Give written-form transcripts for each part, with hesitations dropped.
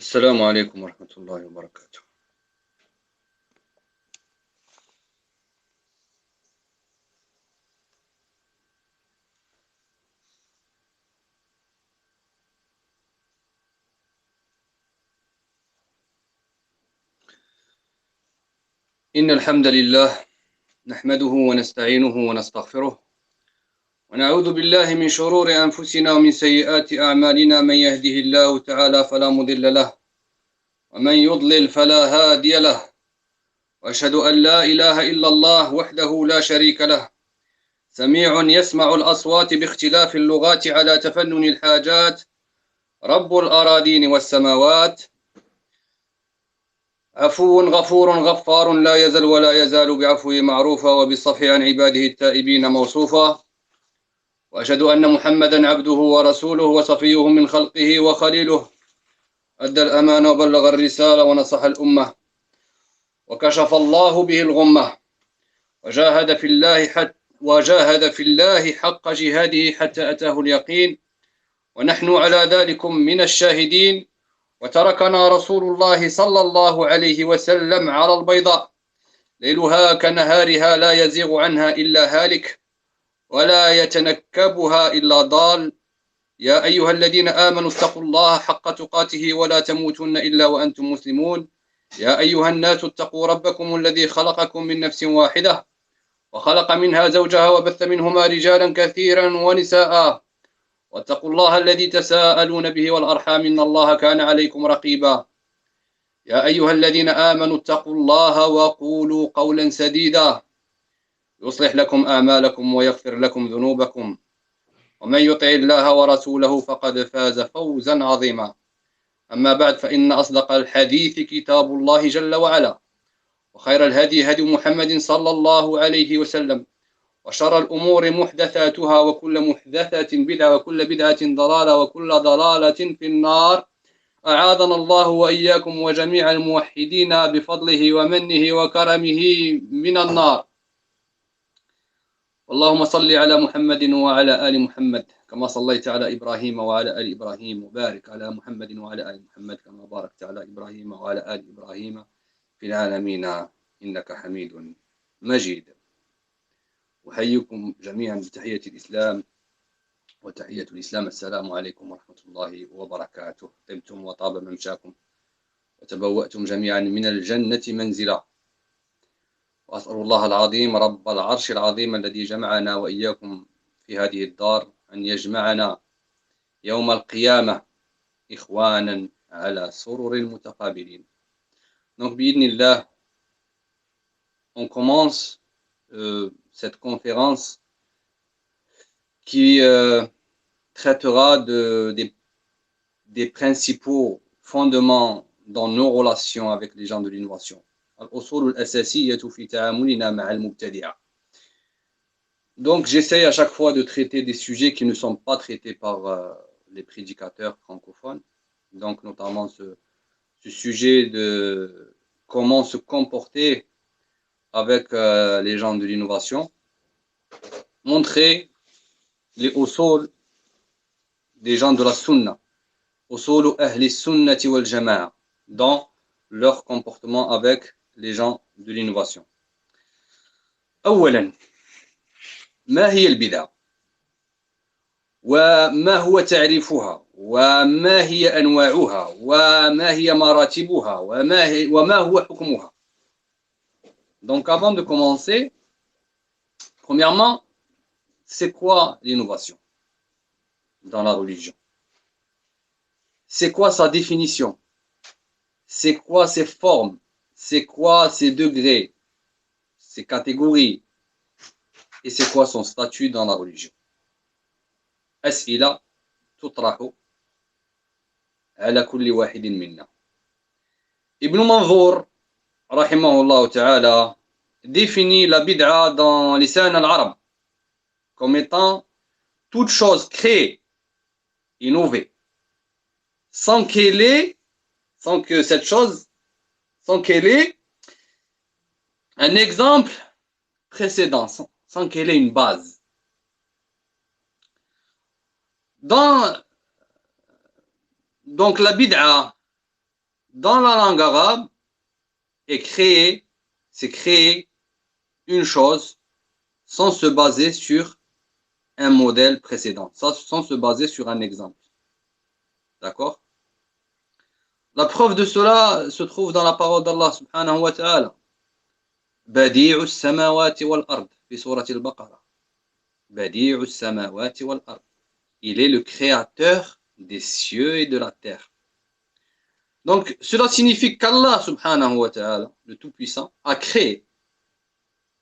السلام عليكم ورحمة الله وبركاته. إن الحمد لله نحمده ونستعينه ونستغفره ونعوذ بالله من شرور أنفسنا ومن سيئات أعمالنا. من يهده الله تعالى فلا مضل له ومن يضلل فلا هادي له، وأشهد أن لا إله إلا الله وحده لا شريك له، سميع يسمع الأصوات باختلاف اللغات على تفنن الحاجات، رب الأراضين والسماوات، عفو غفور غفار لا يزل ولا يزال بعفوه معروفا وبالصفح عن عباده التائبين موصوفا. وأشهد أن محمدا عبده ورسوله وصفيه من خلقه وخليله، أدى الأمانة وبلغ الرسالة ونصح الأمة وكشف الله به الغمة، وجاهد في الله حق جهاده حتى أتاه اليقين، ونحن على ذلك من الشاهدين. وتركنا رسول الله صلى الله عليه وسلم على البيضاء ليلها كنهارها لا يزيغ عنها إلا هالك ولا يتنكبها إلا ضال. يا أيها الذين آمنوا اتقوا الله حق تقاته ولا تموتن إلا وأنتم مسلمون. يا أيها الناس اتقوا ربكم الذي خلقكم من نفس واحدة وخلق منها زوجها وبث منهما رجالا كثيرا ونساء، واتقوا الله الذي تساءلون به والأرحام إن الله كان عليكم رقيبا. يا أيها الذين آمنوا اتقوا الله وقولوا قولا سديدا يصلح لكم أعمالكم ويغفر لكم ذنوبكم، ومن يطع الله ورسوله فقد فاز فوزا عظيما. أما بعد، فإن أصدق الحديث كتاب الله جل وعلا، وخير الهدي هدي محمد صلى الله عليه وسلم، وشر الأمور محدثاتها وكل محدثة بدعة وكل بدعة ضلالة وكل ضلالة في النار. أعاذنا الله وإياكم وجميع الموحدين بفضله ومنه وكرمه من النار. اللهم صل على محمد وعلى آل محمد كما صليت على إبراهيم وعلى آل إبراهيم، وبارك على محمد وعلى آل محمد كما باركت على إبراهيم وعلى آل إبراهيم في العالمين إنك حميد مجيد. أحييكم جميعا بتحية الإسلام، وتحية الإسلام السلام عليكم ورحمة الله وبركاته. طبتم وطاب ممشاكم وتبوأتم جميعا من الجنة منزلا، وأسأل الله العظيم رب العرش العظيم الذي جمعنا وإياكم في هذه الدار أن يجمعنا يوم القيامة إخوانا على سرر متقابلين. Donc, بإذن on commence cette conférence qui traitera des principaux fondements dans nos relations avec les gens de l'innovation. الأصول الأساسية في تعاملنا مع المبتدعة. Donc j'essaie à chaque fois de traiter des sujets qui ne sont pas traités par les prédicateurs francophones. Donc notamment ce sujet de comment se comporter avec les gens de l'innovation. Montrer les usul des gens de la sunna, usul ahli sunnati wal jama'a, dans leur comportement avec les gens de l'innovation. أولاً، ما هي البدعة؟ وما هو تعريفها؟ وما هي أنواعها؟ وما هي مراتبها؟ وما هو حكمها؟ Donc avant de commencer, premièrement, c'est quoi l'innovation dans la religion? C'est quoi sa définition? C'est quoi ses formes? C'est quoi ses degrés? Ses catégories? Et c'est quoi son statut dans la religion? أسئلة تطرح على كل واحد منا. Ibn Manzour رحمه الله تعالى définit la bid'a dans lisan al-arab comme étant toute chose créée, innovée, sans qu'elle ait un exemple précédent, sans qu'elle ait une base. Donc la bid'a, dans la langue arabe, c'est créer une chose sans se baser sur un modèle précédent, sans se baser sur un exemple. D'accord? La preuve de cela se trouve dans la parole d'Allah subhanahu wa ta'ala. Badi'u samawati wal ard, fi surati al-Baqarah. Badi'u samawati wal ard. Il est le créateur des cieux et de la terre. Donc, cela signifie qu'Allah subhanahu wa ta'ala, le Tout-Puissant, a créé,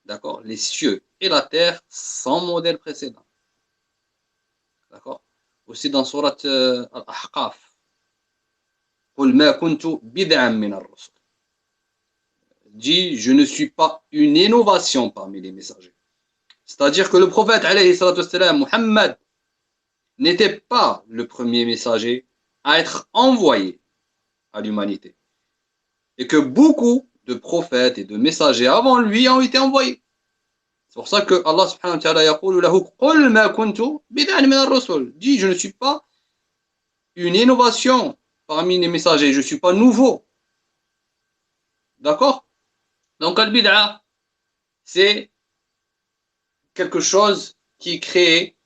d'accord, les cieux et la terre sans modèle précédent. D'accord? Aussi dans surat Al-Ahqaf. قل ما كنت بدعا من الرسل. Dit, je ne suis pas une innovation parmi les messagers. C'est-à-dire que le prophète, alayhi salatu wassalam, Muhammad, n'était pas le premier messager à être envoyé à l'humanité. Et que beaucoup de prophètes et de messagers avant lui ont été envoyés. C'est pour ça que Allah subhanahu wa ta'ala yaqulu lahu qul ma kuntu bid'an min ar-rusul. Dit, je ne suis pas une innovation parmi les messagers, je ne suis pas nouveau. D'accord? Donc al-bid'a, c'est quelque chose qui est créé,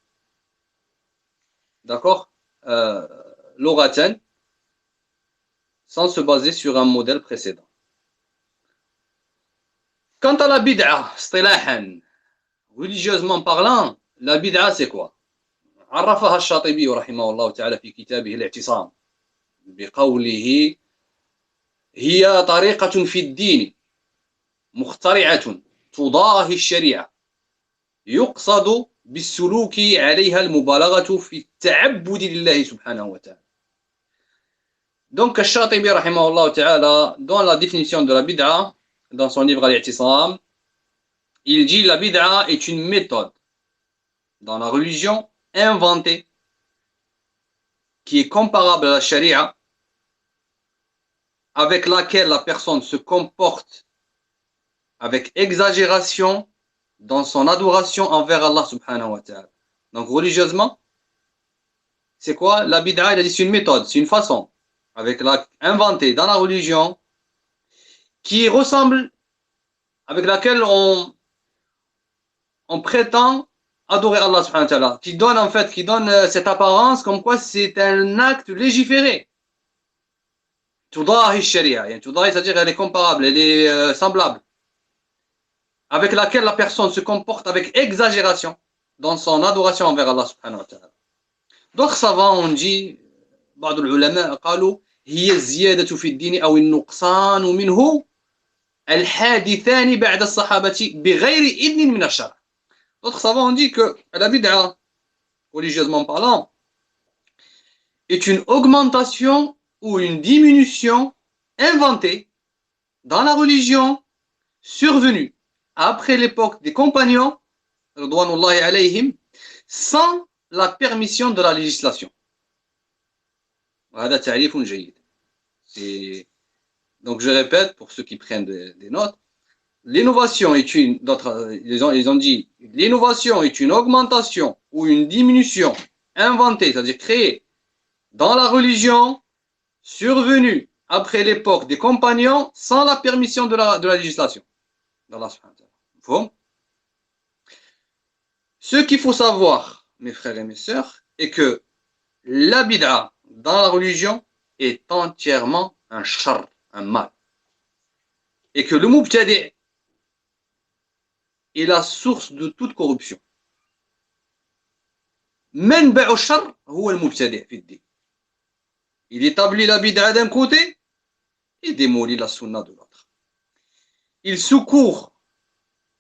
d'accord, l'oratan, sans se baser sur un modèle précédent. Quant à la bid'a, istilahan, religieusement parlant, la bid'a c'est quoi? عرفها الشاطبي رحمه الله تعالى في كتابه الاعتصام بقوله هي طريقة في الدين مخترعة تضاهي الشريعة يقصد بالسلوك عليها المبالغة في التعبد لله سبحانه وتعالى. Donc الشاطبي رحمه الله تعالى, dans la définition de la bid'a, dans son livre Al-I'tisam, il dit la bid'a est une méthode dans la religion inventée qui est comparable à la charia, avec laquelle la personne se comporte avec exagération dans son adoration envers Allah subhanahu wa ta'ala. Donc religieusement, c'est quoi? La bid'a, il a dit c'est une méthode, c'est une façon inventée dans la religion qui ressemble, avec laquelle on prétend adorer Allah subhanahu wa ta'ala, qui donne cette apparence comme quoi c'est un acte légiféré. Tudahi sharia, tudahi, c'est-à-dire elle est comparable, elle est semblable, avec laquelle la personne se comporte avec exagération dans son adoration envers Allah subhanahu wa ta'ala. D'autres savants ont dit, بعض العلماء قالوا هي الزيادة في الدين أو النقصان منه الحادثان بعد الصحابة بغير إذن من الشرع. D'autres savants ont dit que la bid'a, religieusement parlant, est une augmentation ou une diminution inventée dans la religion survenue après l'époque des compagnons, ridwanullahi alayhim, sans la permission de la législation. وهذا تعريف جيد. Donc je répète pour ceux qui prennent des notes. L'innovation est ils ont dit, l'innovation est une augmentation ou une diminution inventée, c'est-à-dire créée dans la religion, survenue après l'époque des compagnons, sans la permission de la législation d'Allah subhanahu wa ta'ala. Ce qu'il faut savoir, mes frères et mes sœurs, est que la bid'a dans la religion est entièrement un shar, un mal. Et que le mubtadi' est la source de toute corruption. Manba'u shar huwa al-mubtadi' fi ad-din. Il établit la bid'a d'un côté et démolit la sunna de l'autre. Il secourt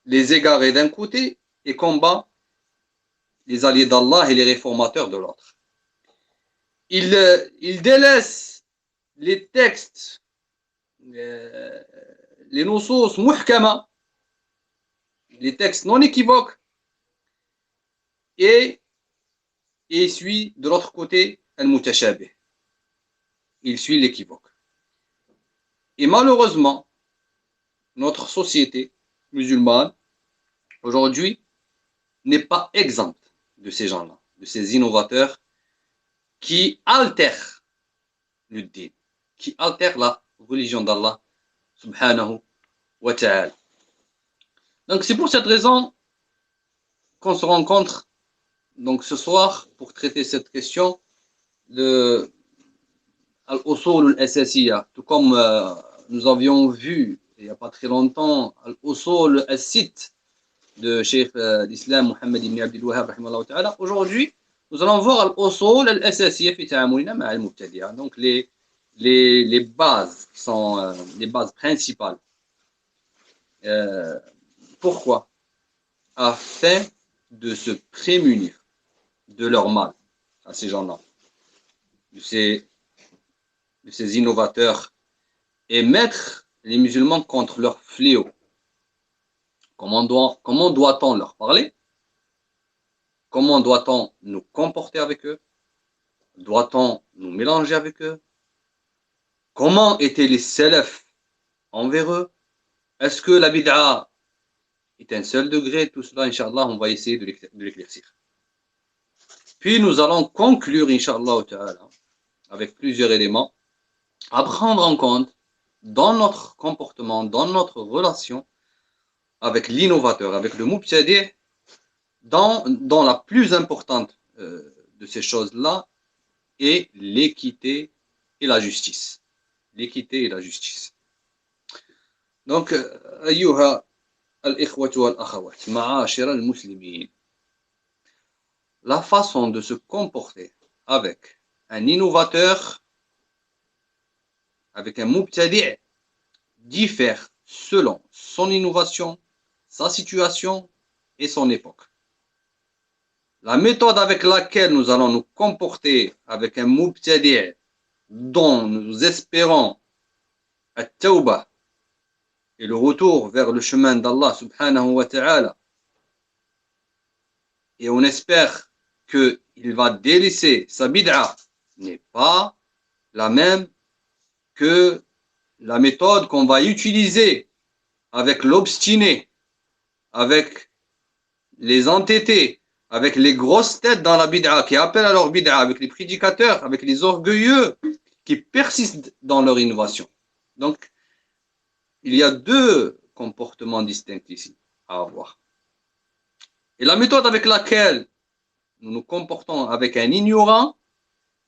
les égarés d'un côté et combat les alliés d'Allah et les réformateurs de l'autre. Il délaisse les textes, les nusus muhkama, les textes non équivoques, et suit de l'autre côté al-mutashabih. Il suit l'équivoque. Et malheureusement, notre société musulmane aujourd'hui n'est pas exempte de ces gens-là, de ces innovateurs qui altèrent le din, qui altèrent religion d'Allah subhanahu wa ta'ala. Donc c'est pour cette raison qu'on se rencontre donc ce soir pour traiter cette question de al-usul al-asasiyya, tout comme nous avions vu il n'y a pas très longtemps al-usul al-sitt de Cheikh d'Islam Mohammed ibn Abdul Wahhab rahimahullah ta'ala. Aujourd'hui, nous allons voir al-usul al-asasiyya fi ta'amulina ma'a al-mubtadi'a. Donc les bases qui sont les bases principales. Pourquoi? Afin de se prémunir de leur mal à ces gens-là, de ces innovateurs, et mettre les musulmans contre leur fléau. Comment doit-on leur parler? Comment doit-on nous comporter avec eux? Doit-on nous mélanger avec eux? Comment étaient les salafs envers eux? Est-ce que la bid'a est un seul degré? Tout cela, Inch'Allah, on va essayer de l'éclaircir. Puis nous allons conclure, Inch'Allah, avec plusieurs éléments à prendre en compte dans notre comportement, dans notre relation avec l'innovateur, avec le mubtadi', dans la plus importante de ces choses-là est l'équité et la justice. L'équité et la justice. Donc, ayyuha al-ikhwatu wal-akhawat, ma'ashira al-muslimin, la façon de se comporter avec un innovateur, avec un mubtadi' diffère selon son innovation, sa situation et son époque. La méthode avec laquelle nous allons nous comporter avec un mubtadi' dont nous espérons at-tawbah et le retour vers le chemin d'Allah subhanahu wa ta'ala, et on espère qu'il va délaisser sa bid'a, n'est pas la même que la méthode qu'on va utiliser avec l'obstiné, avec les entêtés, avec les grosses têtes dans la bid'a, qui appellent à leur bid'a, avec les prédicateurs, avec les orgueilleux, qui persistent dans leur innovation. Donc, il y a deux comportements distincts ici à avoir. Et la méthode avec laquelle nous nous comportons avec un ignorant,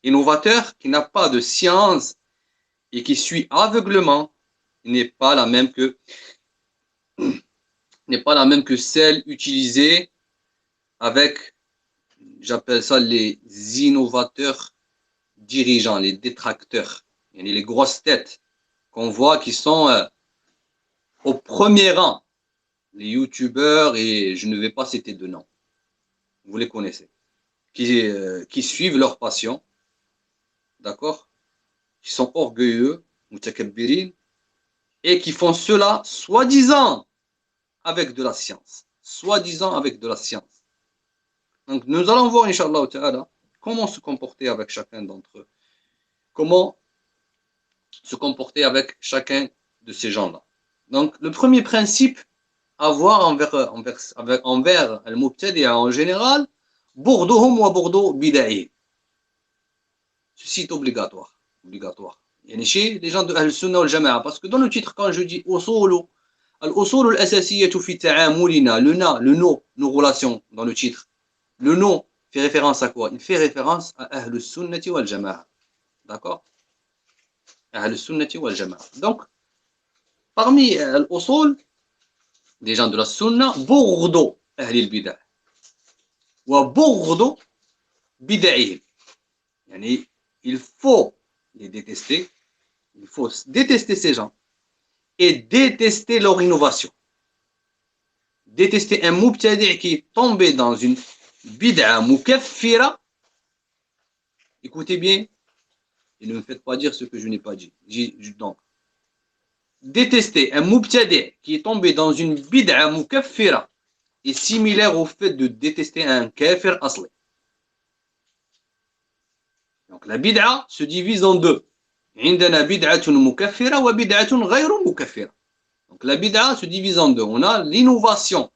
innovateur, qui n'a pas de science et qui suit aveuglement, n'est pas la même que celle utilisée avec, j'appelle ça les innovateurs dirigeants, les détracteurs, les grosses têtes qu'on voit qui sont au premier rang, les youtubeurs, et je ne vais pas citer de nom, vous les connaissez, qui suivent leur passion, d'accord, qui sont orgueilleux, mutakabbirin, et qui font cela soi-disant avec de la science, Donc nous allons voir, Inch'Allah ta'ala, comment se comporter avec chacun d'entre eux, comment se comporter avec chacun de ces gens-là. Donc le premier principe à voir envers al-mubtadi'a en général, burduhum wa burdu bid'ahim. Ceci est obligatoire. Chez les gens de Al-Sunnah wal-Jama'a, parce que dans le titre, quand je dis usulu, al-usul al-asasiyyatu fi ta'amulina, le nom, nos relations dans le titre, le nom fait référence à quoi? Il fait référence à Ahl-Sunnati wal-Jama'a. D'accord? Ahl-Sunnati wal-Jama'a. Donc, parmi al-usul, des gens de la Sunna, burdu ahli al-bid'ah. Wa burdu bid'ahim. Il faut les détester, il faut détester ces gens et détester leur innovation. Détester un mubtadi' qui est tombé dans une bid'a mukaffira. Écoutez bien, et ne me faites pas dire ce que je n'ai pas dit. Donc, détester un mubtadi' qui est tombé dans une bid'a mukaffira est similaire au fait de détester un kafir asli. Donc la bid'a se divise en deux. عندنا بدعة مكفرة وبدعة غير مكفرة. Donc la bid'a se divise en deux. On a l'innovation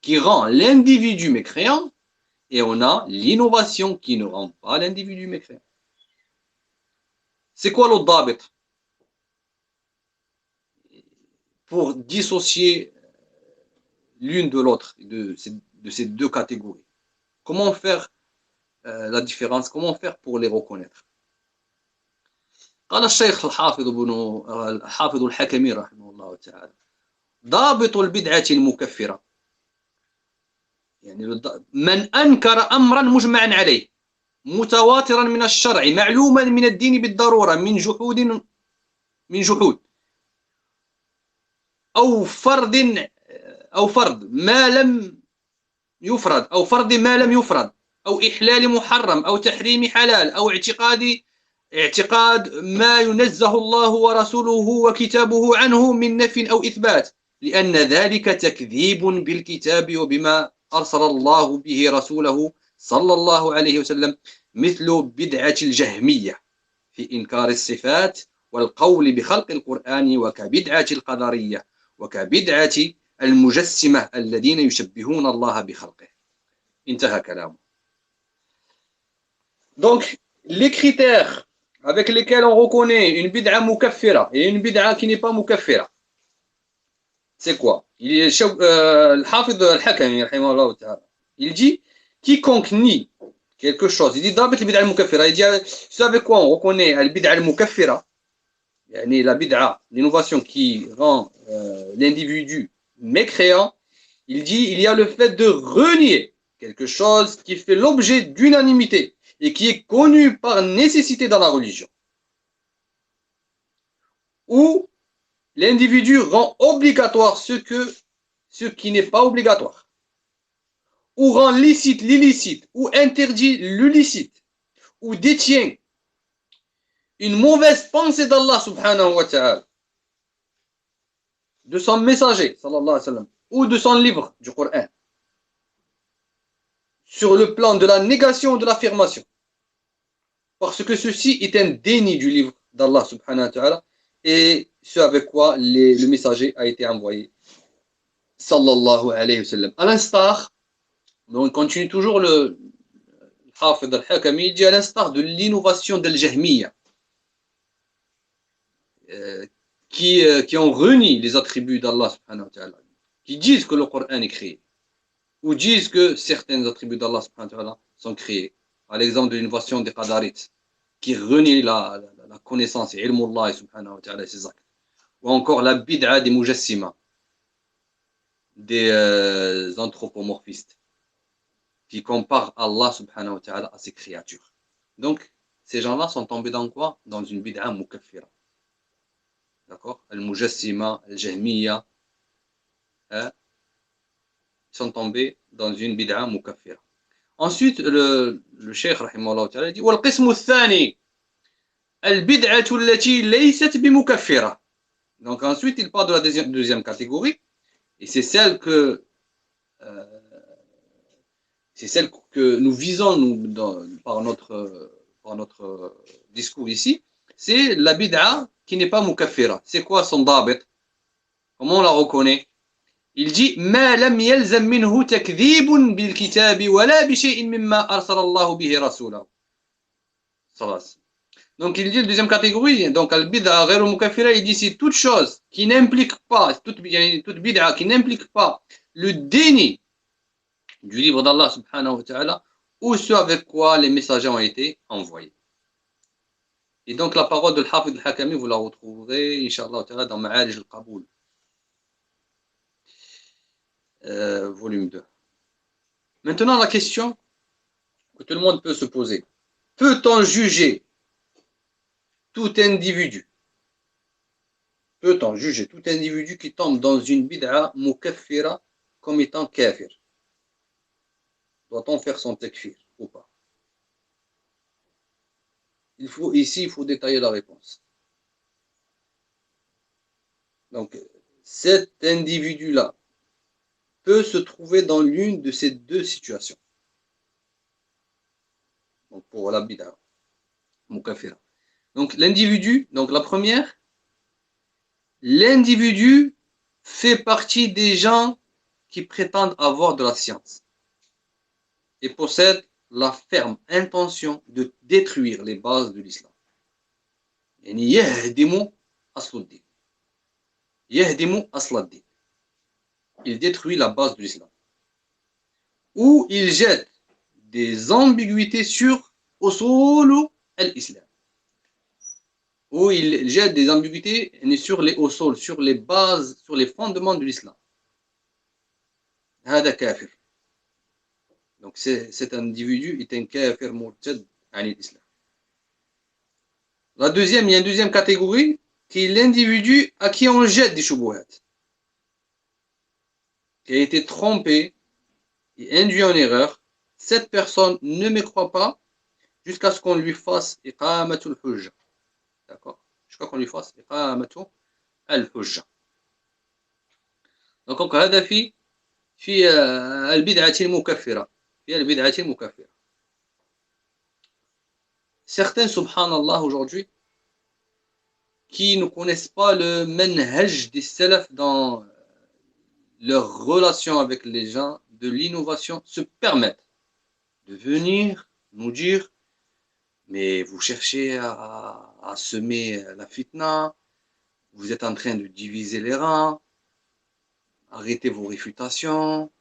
qui rend l'individu mécréant et on a l'innovation qui ne rend pas l'individu mécréant. C'est quoi le dabit? pour dissocier l'une de l'autre, de ces deux catégories. Comment faire la différence? Comment faire pour les reconnaître? قال الشيخ الحافظ الحكمي رحمه الله تعالى ضابط البدعة المكفرة يعني من أنكر أمرا مجمعا عليه متواترا من الشرع معلوما من الدين بالضرورة من جحود أو فرض ما لم يفرض أو فرض ما لم يفرض أو إحلال محرم أو تحريم حلال أو اعتقاد ما ينزه الله ورسوله وكتابه عنه من نفي أو إثبات لأن ذلك تكذيب بالكتاب وبما أرسل الله به رسوله صلى الله عليه وسلم مثل بدعة الجهمية في إنكار الصفات والقول بخلق القرآن وكبدعة القدرية وكبدعة المجسمة الذين يشبهون الله بخلقه. انتهى كلامه. Donc, les critères avec lesquels on reconnaît une bid'a mukaffira et une bid'a qui n'est pas mukaffira, c'est quoi? Al-Hafid al-Hakami, il dit quiconque nie quelque chose, il dit d'abord le bid'a al-mukaffira, il dit, vous savez quoi, on reconnaît le bid'a al-mukaffira, la bid'a, l'innovation qui rend l'individu mécréant, il dit il y a le fait de renier quelque chose qui fait l'objet d'unanimité et qui est connu par nécessité dans la religion, ou l'individu rend obligatoire ce qui n'est pas obligatoire, ou rend licite l'illicite, ou interdit l'illicite, ou détient une mauvaise pensée d'Allah subhanahu wa ta'ala, de son messager sallallahu alayhi wa sallam, ou de son livre du Coran, sur le plan de la négation ou de l'affirmation, parce que ceci est un déni du livre d'Allah subhanahu wa ta'ala et ce avec quoi le messager a été envoyé sallallahu alayhi wa sallam. À l'instar, donc on continue toujours le Hafid al-Hakami, il dit à l'instar de l'innovation d'Al-Jahmiya qui ont renié les attributs d'Allah subhanahu wa ta'ala, qui disent que le Coran est créé ou disent que certains attributs d'Allah subhanahu wa ta'ala sont créés. À l'exemple de l'innovation des Qadarites, qui renie la connaissance, ilmullah subhanahu wa ta'ala, ses actes. Ou encore la bid'a des mujassima, des anthropomorphistes, qui comparent Allah subhanahu wa ta'ala à ses créatures. Donc, ces gens-là sont tombés dans quoi? Dans une bid'a mukaffira. D'accord? Al-mujassima, al-jahmiya, ils sont tombés dans une bid'a mukaffira. Ensuite, le cheikh rahimahullah ta'ala dit والقسم الثاني البدعة التي ليست بمكفرة. Donc ensuite, il parle de la deuxième catégorie et c'est celle que nous visons par notre discours ici, c'est la bid'a qui n'est pas mukaffira. C'est quoi son dabit? Comment on la reconnaît? Il dit ما لم يلزم منه تكذيب بالكتاب ولا بشيء مما أرسل الله به رسوله. Donc il dit la deuxième catégorie, donc al-bid'a ghayr mukaffira, il dit c'est toute chose qui n'implique pas, toute bid'a qui n'implique pas le déni du livre d'Allah subhanahu wa ta'ala ou ce avec quoi les messagers ont été envoyés. Et donc la parole de l'Hafid al-Hakami, vous la retrouverez, Inch'Allah ta'ala, dans Ma'alij al-Qaboul. Volume 2. Maintenant, la question que tout le monde peut se poser. Peut-on juger tout individu qui tombe dans une bid'a mukaffira comme étant kafir? Doit-on faire son takfir ou pas? Il faut détailler la réponse. Donc, cet individu-là peut se trouver dans l'une de ces deux situations. Donc, pour la bid'a mukaffira. Donc, l'individu, donc la première, l'individu fait partie des gens qui prétendent avoir de la science et possède la ferme intention de détruire les bases de l'islam. يهدم أصل الدين. Il détruit la base de l'islam. Ou il jette des ambiguïtés sur usul al-islam. Ou il jette des ambiguïtés sur les usul, sur les bases, sur les fondements de l'islam. هذا كافر. Donc cet individu est un kafir murtad عن l'islam. La deuxième, il y a une deuxième catégorie qui est l'individu à qui on jette des shubuhat, qui a été trompé et induit en erreur. Cette personne ne me croit pas jusqu'à ce qu'on lui fasse iqamatul hujja. D'accord? Jusqu'à qu'on lui fasse iqamatul hujja. Donc هذا في البدعة المكفرة. في البدعة المكفرة. Certains, subhanallah, aujourd'hui, qui ne connaissent pas le manhaj des salaf dans leur relation avec les gens, de l'innovation, se permettent de venir nous dire mais vous cherchez à semer la fitna, vous êtes en train de diviser les rangs, arrêtez vos réfutations,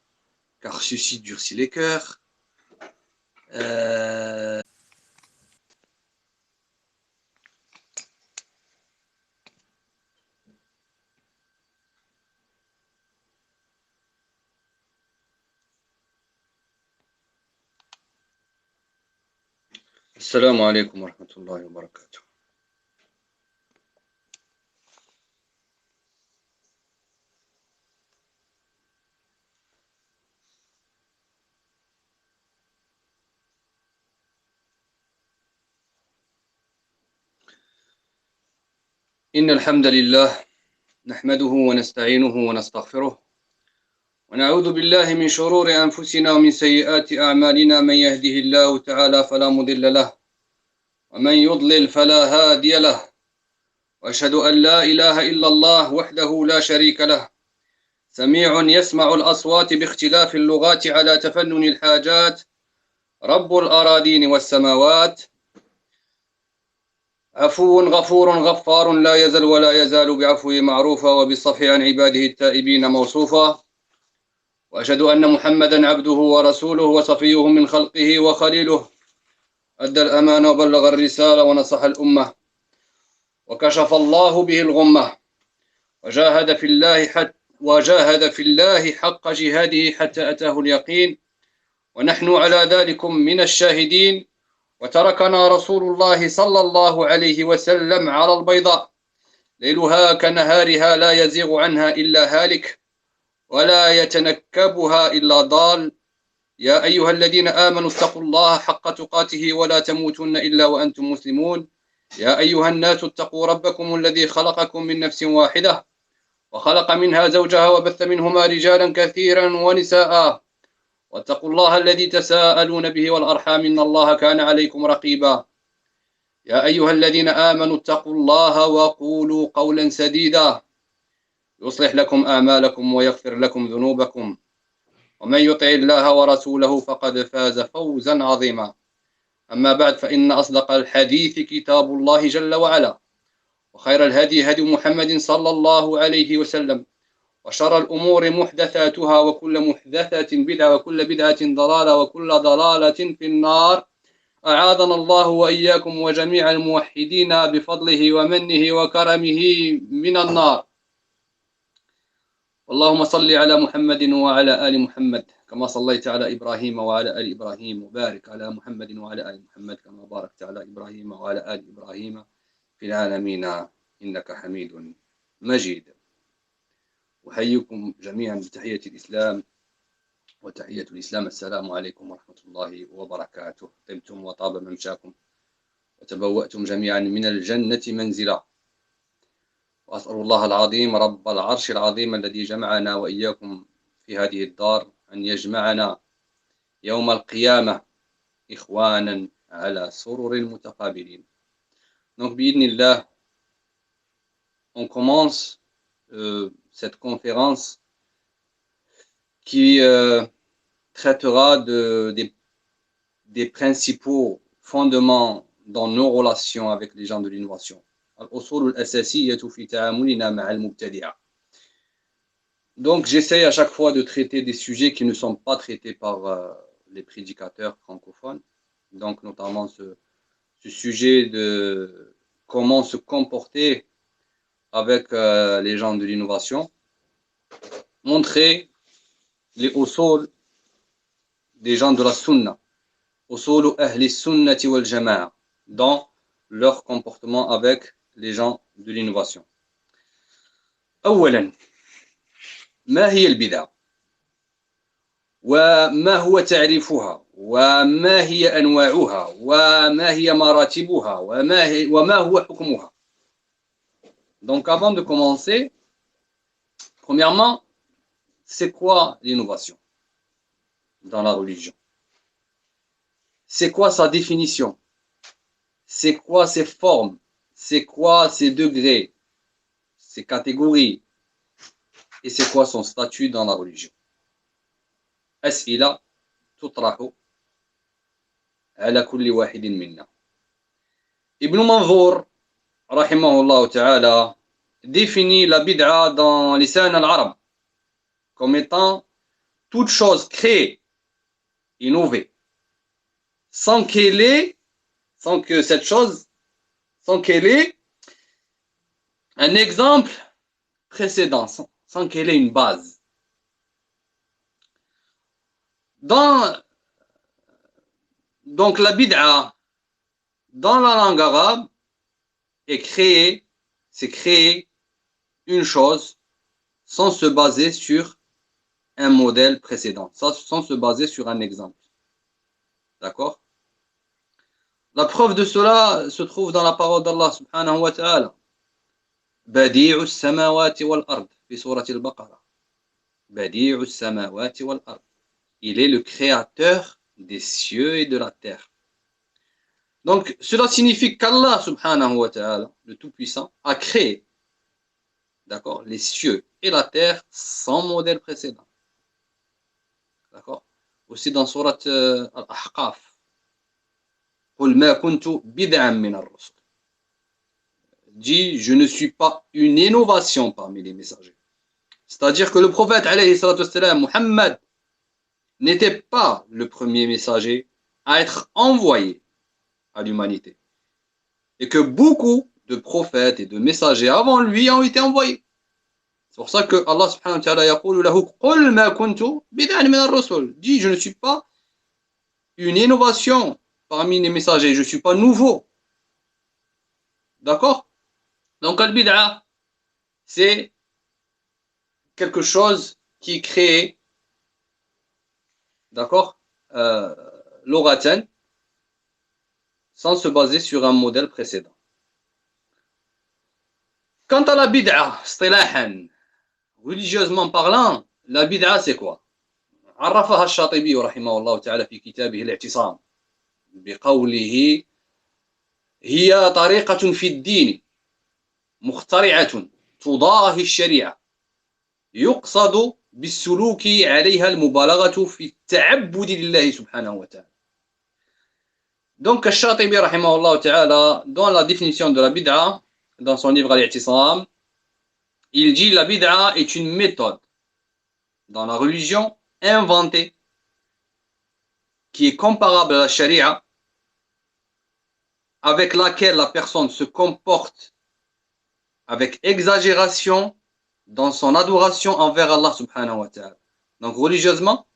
car ceci durcit les cœurs. السلام عليكم ورحمة الله وبركاته. إن الحمد لله نحمده ونستعينه ونستغفره ونعوذ بالله من شرور أنفسنا ومن سيئات أعمالنا. من يهده الله تعالى فلا مضل له ومن يضلل فلا هادي له وأشهد أن لا إله إلا الله وحده لا شريك له سميع يسمع الأصوات باختلاف اللغات على تفنن الحاجات رب الأراضين والسماوات عفو غفور غفار لا يزل ولا يزال بعفوه معروفا وبالصفح عن عباده التائبين موصوفا. وأشهد أن محمدا عبده ورسوله وصفيه من خلقه وخليله أدى الأمانة وبلغ الرسالة ونصح الأمة وكشف الله به الغمة وجاهد في الله حق جهاده حتى أتاه اليقين ونحن على ذلك من الشاهدين. وتركنا رسول الله صلى الله عليه وسلم على البيضاء ليلها كنهارها لا يزيغ عنها إلا هالك ولا يتنكبها إلا ضال. يا أيها الذين آمنوا اتقوا الله حق تقاته ولا تموتن إلا وأنتم مسلمون. يا أيها الناس اتقوا ربكم الذي خلقكم من نفس واحدة وخلق منها زوجها وبث منهما رجالا كثيرا ونساء واتقوا الله الذي تساءلون به والأرحام إن الله كان عليكم رقيبا. يا أيها الذين آمنوا اتقوا الله وقولوا قولا سديدا يصلح لكم أعمالكم ويغفر لكم ذنوبكم ومن يطع الله ورسوله فقد فاز فوزا عظيما. أما بعد فإن أصدق الحديث كتاب الله جل وعلا وخير الهدي هدي محمد صلى الله عليه وسلم وشر الأمور محدثاتها وكل محدثة بدعة وكل بدعة ضلالة وكل ضلالة في النار. أعاذنا الله وإياكم وجميع الموحدين بفضله ومنه وكرمه من النار. اللهم صل على محمد وعلى آل محمد كما صليت على إبراهيم وعلى آل إبراهيم وبارك على محمد وعلى آل محمد كما باركت على إبراهيم وعلى آل إبراهيم في العالمين إنك حميد مجيد. أحييكم جميعا بتحية الإسلام وتحية الإسلام السلام عليكم ورحمة الله وبركاته. طبتم وطاب ممشاكم وتبوأتم جميعا من الجنة منزلا. وأسأل الله العظيم رب العرش العظيم الذي جمعنا وإياكم في هذه الدار أن يجمعنا يوم القيامة إخوانا على سرر متقابلين. Donc, bi'idhnillah, on commence cette conférence qui traitera des principaux fondements dans nos relations avec les gens de l'innovation. الأصول الأساسية في تعاملنا مع المبتدعة. Donc, j'essaye à chaque fois de traiter des sujets qui ne sont pas traités par les prédicateurs francophones. Donc, notamment ce sujet de comment se comporter avec les gens de l'innovation. Montrer les usul des gens de la sunna, usul ahli sunnati wal jama'a, dans leur comportement avec les gens de l'innovation. أولاً ما هي البدعة؟ وما هو تعريفها؟ وما هي أنواعها؟ وما هي مراتبها؟ وما هو حكمها؟ Donc avant de commencer, premièrement, c'est quoi l'innovation dans la religion? C'est quoi sa définition? C'est quoi ses formes? C'est quoi ses degrés? Ses catégories? Et c'est quoi son statut dans la religion? أسئلة تطرح على كل واحد منا. Ibn Manzour, rahimahullah ta'ala, définit la bid'a dans lisan al-arab comme étant toute chose créée, innovée, sans qu'elle ait un exemple précédent, sans qu'elle ait une base. Donc la bid'a, dans la langue arabe, c'est créer une chose sans se baser sur un modèle précédent, sans se baser sur un exemple. D'accord? La preuve de cela se trouve dans la parole d'Allah subhanahu wa ta'ala. Badi'u samawati wal ard, fi surati al-Baqarah. Badi'u samawati wal ard. Il est le créateur des cieux et de la terre. Donc, cela signifie qu'Allah subhanahu wa ta'ala, le Tout-Puissant, a créé, d'accord, les cieux et la terre sans modèle précédent. D'accord? Aussi dans surat Al-Ahqaf. قُلْ مَا كُنْتُ بِدْعًا مِنَ الرُّسُلِ. Dit, je ne suis pas une innovation parmi les messagers. C'est-à-dire que le prophète, alayhi salatu wassalam, Muhammad, n'était pas le premier messager à être envoyé à l'humanité. Et que beaucoup de prophètes et de messagers avant lui ont été envoyés. C'est pour ça que Allah subhanahu wa ta'ala yaqulu lahu qul ma kuntu bid'an min ar-rusul. Dit, je ne suis pas une innovation parmi les messagers, je ne suis pas nouveau. D'accord? Donc al-bid'a, c'est quelque chose qui est créé, d'accord, l'oratan, sans se baser sur un modèle précédent. Quant à la bid'a, istilahan, religieusement parlant, la bid'a c'est quoi? عرفها الشاطبي رحمه الله تعالى في كتابه الاعتصام بقوله هي طريقة في الدين مخترعة تضاهي الشريعة يقصد بالسلوك عليها المبالغة في التعبد لله سبحانه وتعالى. Donc الشاطبي رحمه الله تعالى, dans la définition de la bid'a, dans son livre Al-I'tisam, il dit la bid'a est une méthode dans la religion inventée qui est comparable à la charia, avec laquelle la personne se comporte avec exagération dans son adoration envers Allah subhanahu wa ta'ala. Donc religieusement,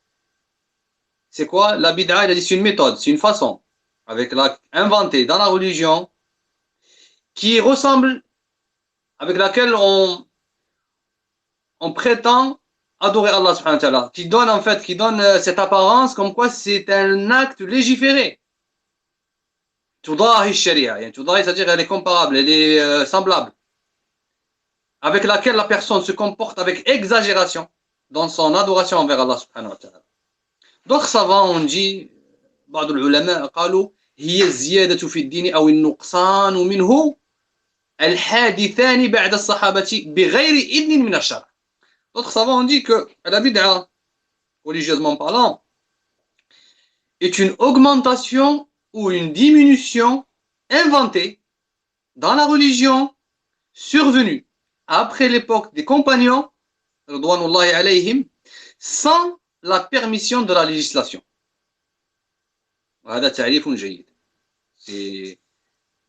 c'est quoi? La bid'a, il a dit c'est une méthode, c'est une façon inventée dans la religion qui ressemble, avec laquelle on prétend adorer Allah subhanahu wa ta'ala, qui donne cette apparence comme quoi c'est un acte légiféré. Tudahi sharia, tudahi, c'est-à-dire elle est comparable, elle est semblable, avec laquelle la personne se comporte avec exagération dans son adoration envers Allah subhanahu wa ta'ala. D'autres savants ont dit, بعض العلماء قالوا هي الزيادة في الدين أو النقصان منه الحادثان بعد الصحابة بغير إذن من الشرع. D'autres savants ont dit que la bid'a, religieusement parlant, est une augmentation ou une diminution inventée dans la religion survenue après l'époque des compagnons Ridwanullahi alayhim, sans la permission de la législation. وهذا تعريف جيد.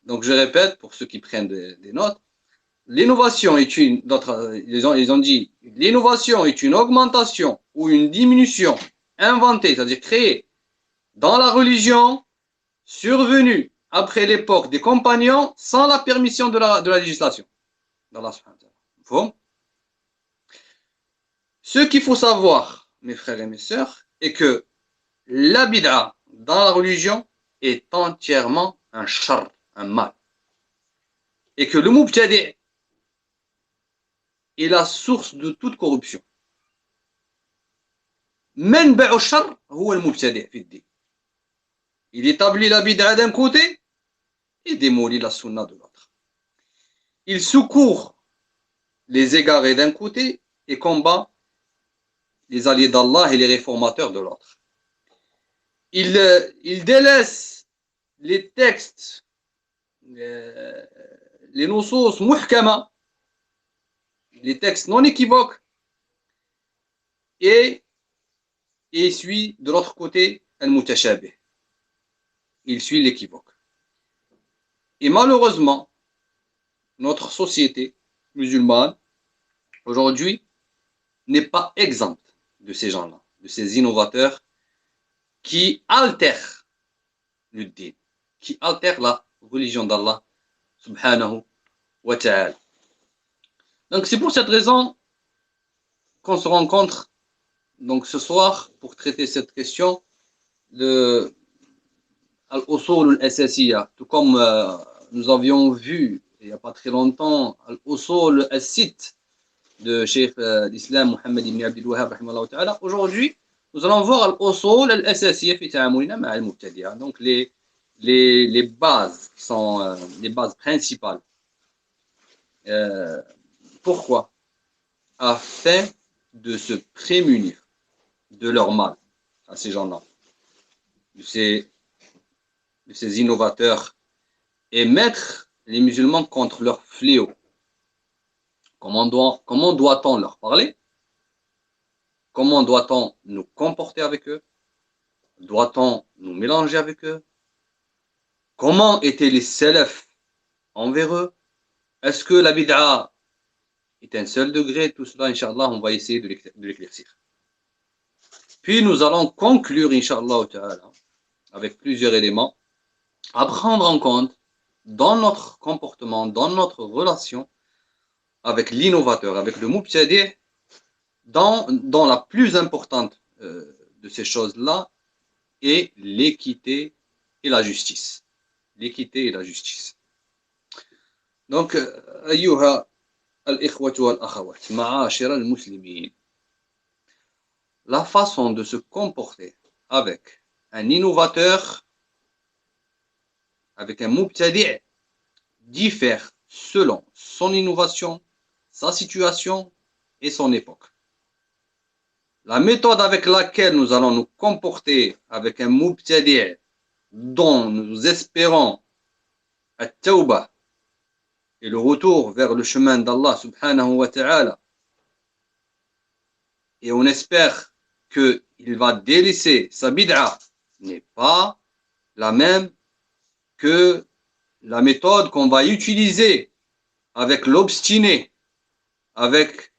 Donc je répète pour ceux qui prennent des notes. L'innovation est une, ils ont dit, l'innovation est une augmentation ou une diminution inventée, c'est-à-dire créée dans la religion, survenue après l'époque des compagnons, sans la permission de la législation d'Allah subhanahu wa ta'ala. Ce qu'il faut savoir, mes frères et mes sœurs, est que la bid'a dans la religion est entièrement un shar, un mal. Et que le mubtadi' est la source de toute corruption. Manba'u shar huwa al-mubtadi' fi ad-din. Il établit la bid'a d'un côté et démolit la sunna de l'autre. Il secourt les égarés d'un côté et combat les alliés d'Allah et les réformateurs de l'autre. Il délaisse les textes, les nusus muhkama, les textes non équivoques, et suit de l'autre côté al-mutashabih. Il suit l'équivoque. Et malheureusement, notre société musulmane, aujourd'hui, n'est pas exempte de ces gens-là, de ces innovateurs qui altèrent le din, qui altèrent la religion d'Allah subhanahu wa ta'ala. Donc c'est pour cette raison qu'on se rencontre donc ce soir pour traiter cette question de al-usul al-asasiyya, tout comme nous avions vu il n'y a pas très longtemps al-usul al-sitt de Cheikh l'Islam Mohammed ibn Abdul Wahhab rahimahullah ta'ala. Aujourd'hui, nous allons voir al-usul al-asasiyya fi ta'amulina ma'a al-mubtadi'a. Donc les bases qui sont les bases principales. Pourquoi? Afin de se prémunir de leur mal à ces gens-là, de ces innovateurs, et mettre les musulmans contre leur fléau. Comment doit-on leur parler? Comment doit-on nous comporter avec eux? Doit-on nous mélanger avec eux? Comment étaient les salafs envers eux? Est-ce que la bid'a est un seul degré? Tout cela, Inch'Allah, on va essayer de l'éclaircir. Puis nous allons conclure, Inch'Allah, avec plusieurs éléments à prendre en compte dans notre comportement, dans notre relation avec l'innovateur, avec le mubtadi', dans la plus importante de ces choses-là est l'équité et la justice. L'équité et la justice. Donc, ayyuha al-ikhwatu wal-akhawat, ma'ashira al-muslimin, la façon de se comporter avec un innovateur, avec un mubtadi' diffère selon son innovation, sa situation et son époque. La méthode avec laquelle nous allons nous comporter avec un mubtadi' dont nous espérons at-tawbah et le retour vers le chemin d'Allah subhanahu wa ta'ala, et on espère qu'il va délaisser sa bid'a, n'est pas la même que la méthode qu'on va utiliser avec l'obstiné, avec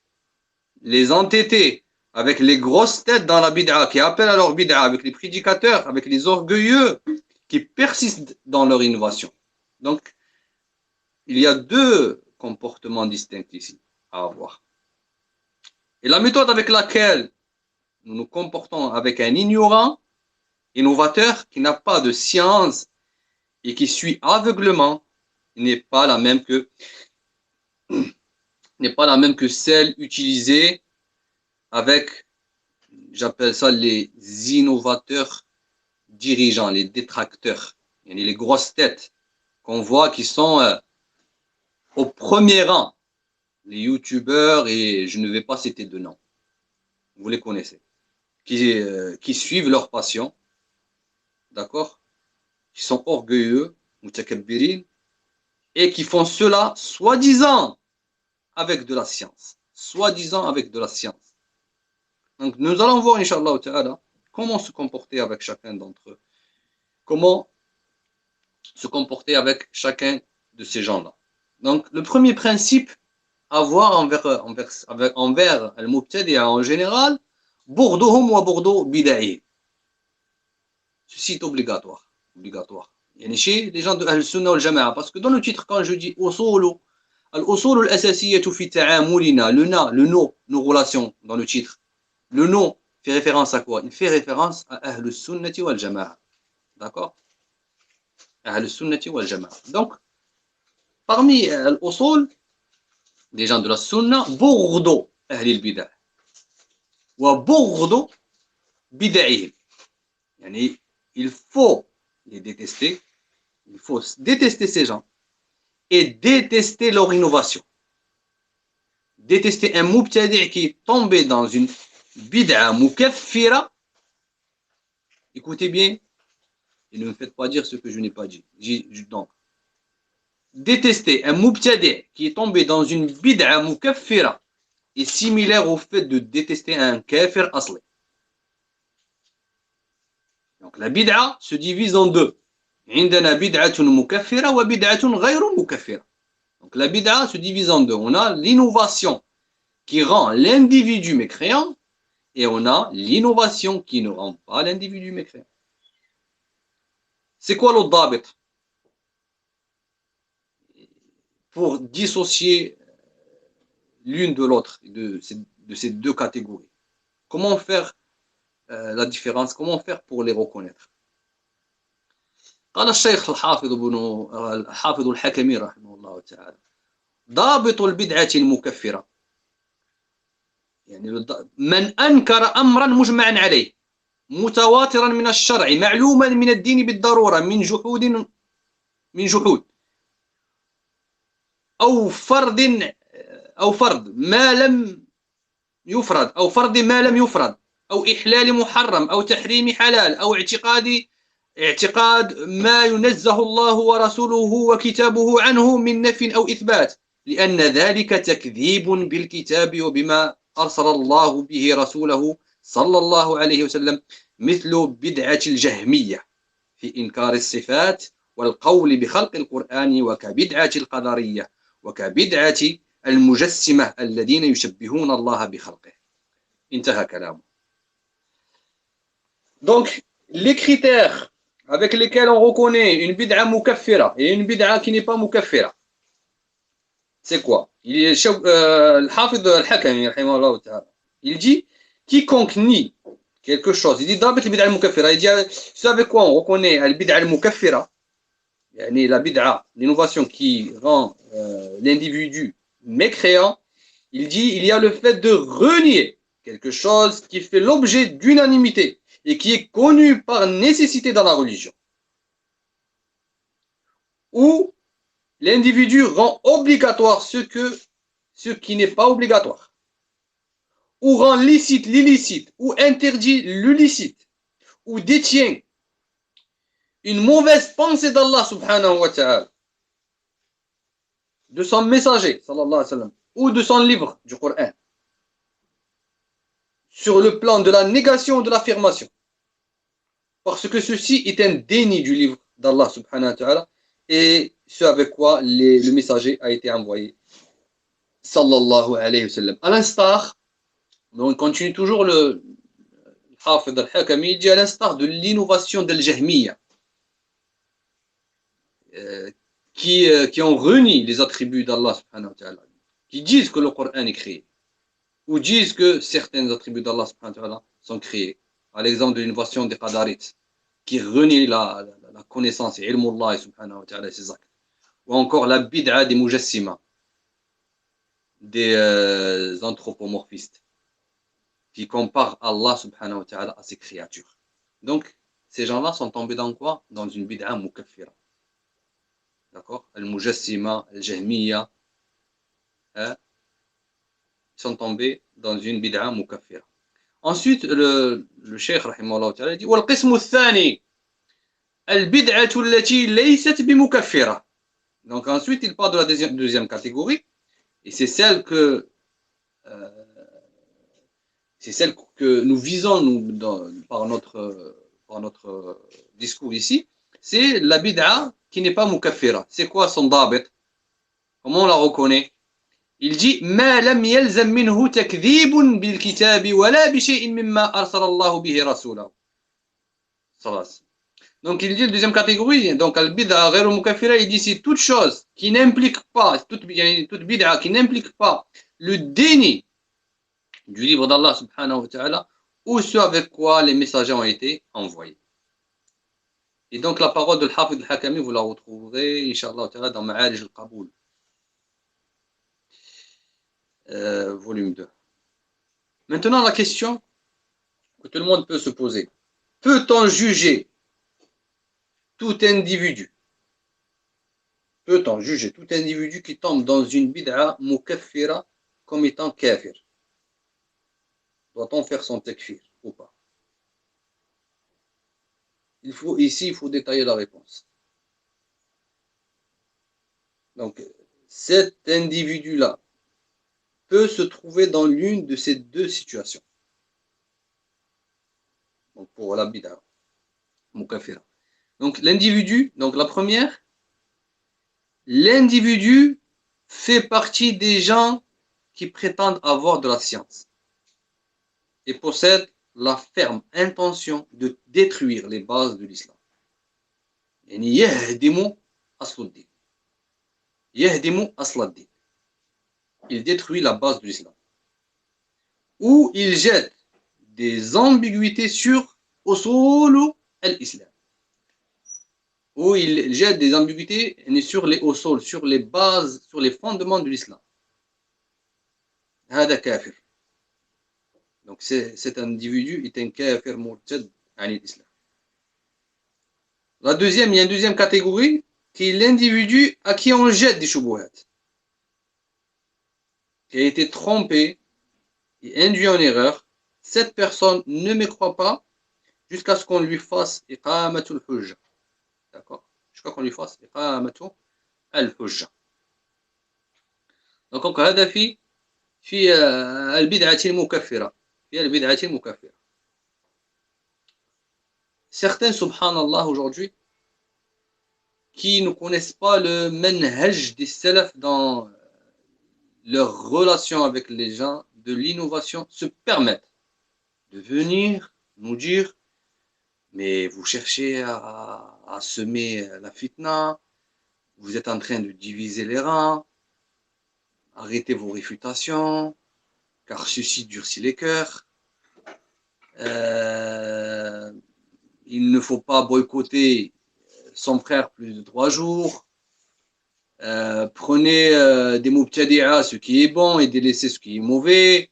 les entêtés, avec les grosses têtes dans la bid'a, qui appellent à leur bid'a, avec les prédicateurs, avec les orgueilleux, qui persistent dans leur innovation. Donc, il y a deux comportements distincts ici à avoir. Et la méthode avec laquelle nous nous comportons avec un ignorant, innovateur, qui n'a pas de science et qui suit aveuglement, n'est pas la même que celle utilisée avec, j'appelle ça les innovateurs dirigeants, les détracteurs, les grosses têtes qu'on voit qui sont au premier rang, les youtubeurs, et je ne vais pas citer de nom, vous les connaissez, qui suivent leur passion, d'accord, qui sont orgueilleux, mutakabbirin, et qui font cela soi-disant avec de la science, soi-disant avec de la science. Donc nous allons voir, Inch'Allah Ta'ala, comment se comporter avec chacun d'entre eux. Comment se comporter avec chacun de ces gens-là. Donc le premier principe à voir envers al-mubtadi'a en général, burduhum wa burdu bid'ahim. Ceci est obligatoire. Chez les gens de Al-Sunnah wal-Jama'a, parce que dans le titre, quand je dis usulu, al-usulu al-asasiyyatu fi ta'amulina, le nom, nos relations dans le titre, le nom fait référence à quoi? Il fait référence à Ahl-Sunnati wal-Jama'a. D'accord? Ahl-Sunnati wal-Jama'a. Donc, parmi al-usul, des gens de la Sunna, burdu ahli al-bid'ah. Wa burdu bid'ahim. Yani, il faut les détester, il faut détester ces gens et détester leur innovation. Détester un mubtadi' qui est tombé dans une bid'a mukaffira. Écoutez bien, et ne me faites pas dire ce que je n'ai pas dit. Donc, détester un mubtadi' qui est tombé dans une bid'a mukaffira est similaire au fait de détester un kafir asli. Donc la bid'a se divise en deux. عندنا بدعة مكفرة وبدعة غير مكفرة. Donc la bid'a se divise en deux. On a l'innovation qui rend l'individu mécréant et on a l'innovation qui ne rend pas l'individu mécréant. C'est quoi le dabit? Pour dissocier l'une de l'autre, de ces deux catégories. Comment faire la différence? Comment faire pour les reconnaître? قال الشيخ الحافظ الحكمي رحمه الله تعالى ضابط البدعة المكفرة يعني من أنكر أمرا مجمعا عليه متواترا من الشرع معلوما من الدين بالضرورة من جحود أو فرض ما لم يفرض أو فرض ما لم يفرض أو إحلال محرم أو تحريم حلال أو اعتقاد ما ينزه الله ورسوله وكتابه عنه من نفي أو إثبات لأن ذلك تكذيب بالكتاب وبما أرسل الله به رسوله صلى الله عليه وسلم مثل بدعة الجهمية في إنكار الصفات والقول بخلق القرآن وكبدعة القدرية وكبدعة المجسمة الذين يشبهون الله بخلقه. انتهى كلامه. Donc, les critères avec lesquels on reconnaît une bid'a mukaffira et une bid'a qui n'est pas mukaffira, c'est quoi? Al-Hafid al-Hakami, il dit quiconque nie quelque chose, il dit d'abord la bid'a al-mukaffira, il dit, vous savez quoi, on reconnaît la bid'a al-mukaffira, la bid'a, l'innovation qui rend l'individu mécréant, il dit il y a le fait de renier quelque chose qui fait l'objet d'unanimité et qui est connu par nécessité dans la religion, ou l'individu rend obligatoire ce qui n'est pas obligatoire, ou rend licite l'illicite, ou interdit l'illicite, ou détient une mauvaise pensée d'Allah subhanahu wa ta'ala, de son messager sallallahu alayhi wa sallam, ou de son livre du Coran, sur le plan de la négation ou de l'affirmation, parce que ceci est un déni du livre d'Allah subhanahu wa ta'ala et ce avec quoi le messager a été envoyé sallallahu alayhi wa sallam. À l'instar, on continue toujours le Hafid al-Hakami, il dit à l'instar de l'innovation d'Al-Jahmiya qui ont renié les attributs d'Allah subhanahu wa ta'ala, qui disent que le Coran est créé ou disent que certains attributs d'Allah subhanahu wa ta'ala sont créés. À l'exemple de l'innovation des Qadarites, qui renie la connaissance, ilmullah subhanahu wa ta'ala, ses actes. Ou encore la bid'a des mujassima, des anthropomorphistes, qui comparent Allah subhanahu wa ta'ala à ses créatures. Donc, ces gens-là sont tombés dans quoi? Dans une bid'a mukaffira. D'accord? Al-mujassima, al-jahmiya, ils sont tombés dans une bid'a mukaffira. Ensuite, le cheikh rahimahullah ta'ala dit والقسم الثاني البدعة التي ليست بمكفرة. Donc ensuite, il parle de la deuxième catégorie et c'est celle que c'est celle que nous visons nous, par notre discours ici, c'est la bid'a qui n'est pas mukaffira. C'est quoi son dabit? Comment on la reconnaît? Il dit ما لم يلزم منه تكذيب بالكتاب ولا بشيء مما أرسل الله به رسوله. Donc il dit la deuxième catégorie, donc al-bid'a ghayr mukaffira, il dit c'est toute chose qui n'implique pas, toute bid'a qui n'implique pas le déni du livre d'Allah subhanahu wa ta'ala ou ce avec quoi les messagers ont été envoyés. Et donc la parole de l'Hafid al-Hakami, vous la retrouverez, Inch'Allah ta'ala, dans Ma'alij al-Qaboul, volume 2. Maintenant la question que tout le monde peut se poser. Peut-on juger tout individu qui tombe dans une bid'a mukaffira comme étant kafir? Doit-on faire son takfir ou pas? Il faut détailler la réponse. Donc, cet individu-là peut se trouver dans l'une de ces deux situations. Donc, pour la bid'a mukaffira. Donc, l'individu, donc la première, l'individu fait partie des gens qui prétendent avoir de la science et possède la ferme intention de détruire les bases de l'islam. Il détruit la base de l'islam. Ou il jette des ambiguïtés sur usul al-islam. Ou il jette des ambiguïtés sur les usul, sur les bases, sur les fondements de l'islam. هذا كافر. Donc cet individu est un kafir murtad عن l'islam. Il y a une deuxième catégorie qui est l'individu à qui on jette des shubuhat, qui a été trompé et induit en erreur. Cette personne ne me croit pas jusqu'à ce qu'on lui fasse iqamatul hujja. D'accord? Jusqu'à qu'on lui fasse iqamatul hujja. Donc هذا في البدعة المكفرة. Certains, subhanallah, aujourd'hui, qui ne connaissent pas le manhaj des salaf dans leur relation avec les gens, de l'innovation, se permettent de venir nous dire mais vous cherchez à semer la fitna, vous êtes en train de diviser les rangs, arrêtez vos réfutations, car ceci durcit les cœurs. Il ne faut pas boycotter son frère plus de 3 jours. Prenez des mubtadi'a, ce qui est bon, et délaissez ce qui est mauvais.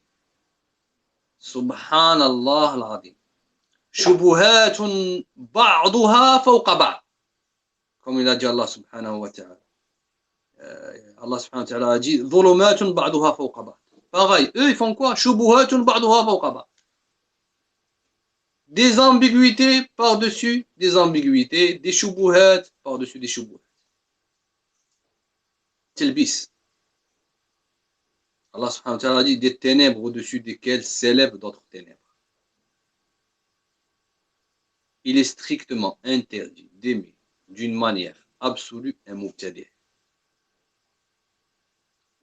Subhanallah al-azim. Shubuhatun ba'duha fawqa ba'd. Comme il a dit Allah subhanahu wa ta'ala. Allah subhanahu wa ta'ala a dit dhulumatun ba'duha fawqa ba'd. Pareil, eux ils font quoi? Shubuhatun ba'duha fawqa ba'd. Des ambiguïtés par-dessus des ambiguïtés, des shubuhat par-dessus des shubuhat. Tilbis. Allah subhanahu wa ta'ala dit des ténèbres au-dessus desquelles s'élèvent d'autres ténèbres. Il est strictement interdit d'aimer d'une manière absolue un mubtadi'.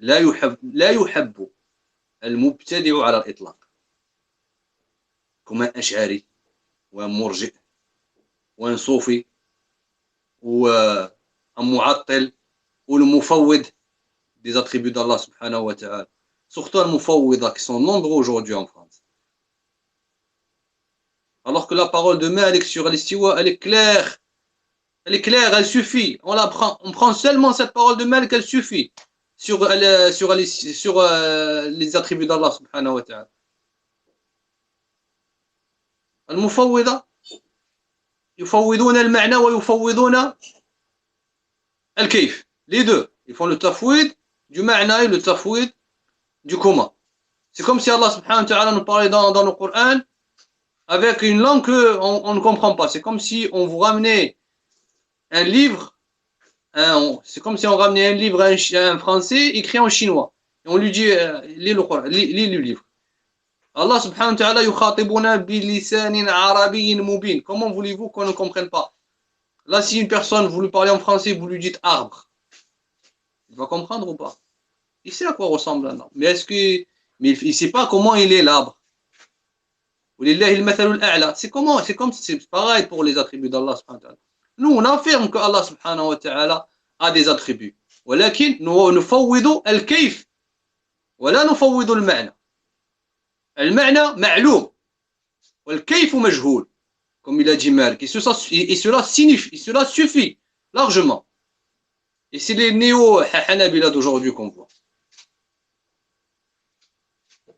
لا يحب المبتدع على الإطلاق. Comme un ash'ari, ou un murji', ou un soufi, ou un mu'attil, ou le mufawwid des attributs d'Allah subhanahu wa ta'ala. Surtout les mufawwida qui sont nombreux aujourd'hui en France. Alors que la parole de Malik sur l'istiwa, elle est claire. Elle est claire, elle suffit. On prend seulement cette parole de Malik, elle suffit sur les attributs d'Allah subhanahu wa ta'ala. المفوضة يفوضون المعنى ويفوضون الكيف. Les deux, ils font le tafwid du ma'na et le tafwid du comment. C'est comme si Allah subhanahu wa ta'ala nous parlait dans le Coran avec une langue qu'on ne comprend pas. C'est comme si on vous ramenait un livre, c'est comme si on ramenait un livre à un Français écrit en chinois. Et on lui dit, lis le livre. Allah subhanahu wa ta'ala yukhatibuna bilisanin arabiyyin mubin. Comment voulez-vous qu'on ne comprenne pas? Là, si une personne, vous lui parlez en français, vous lui dites arbre, il va comprendre ou pas? Il sait à quoi ressemble un arbre. Mais est-ce que, mais il ne sait pas comment il est l'arbre. C'est comment, c'est comme, c'est pareil pour les attributs d'Allah subhanahu wa ta'ala. Nous, on affirme que Allah subhanahu wa ta'ala a des attributs. ولكن نفوض الكيف ولا نفوض المعنى. المعنى معلوم والكيف مجهول. Comme il a dit Malik. Et cela signifie, et cela suffit largement. Et c'est les néo-Hanabila d'aujourd'hui qu'on voit.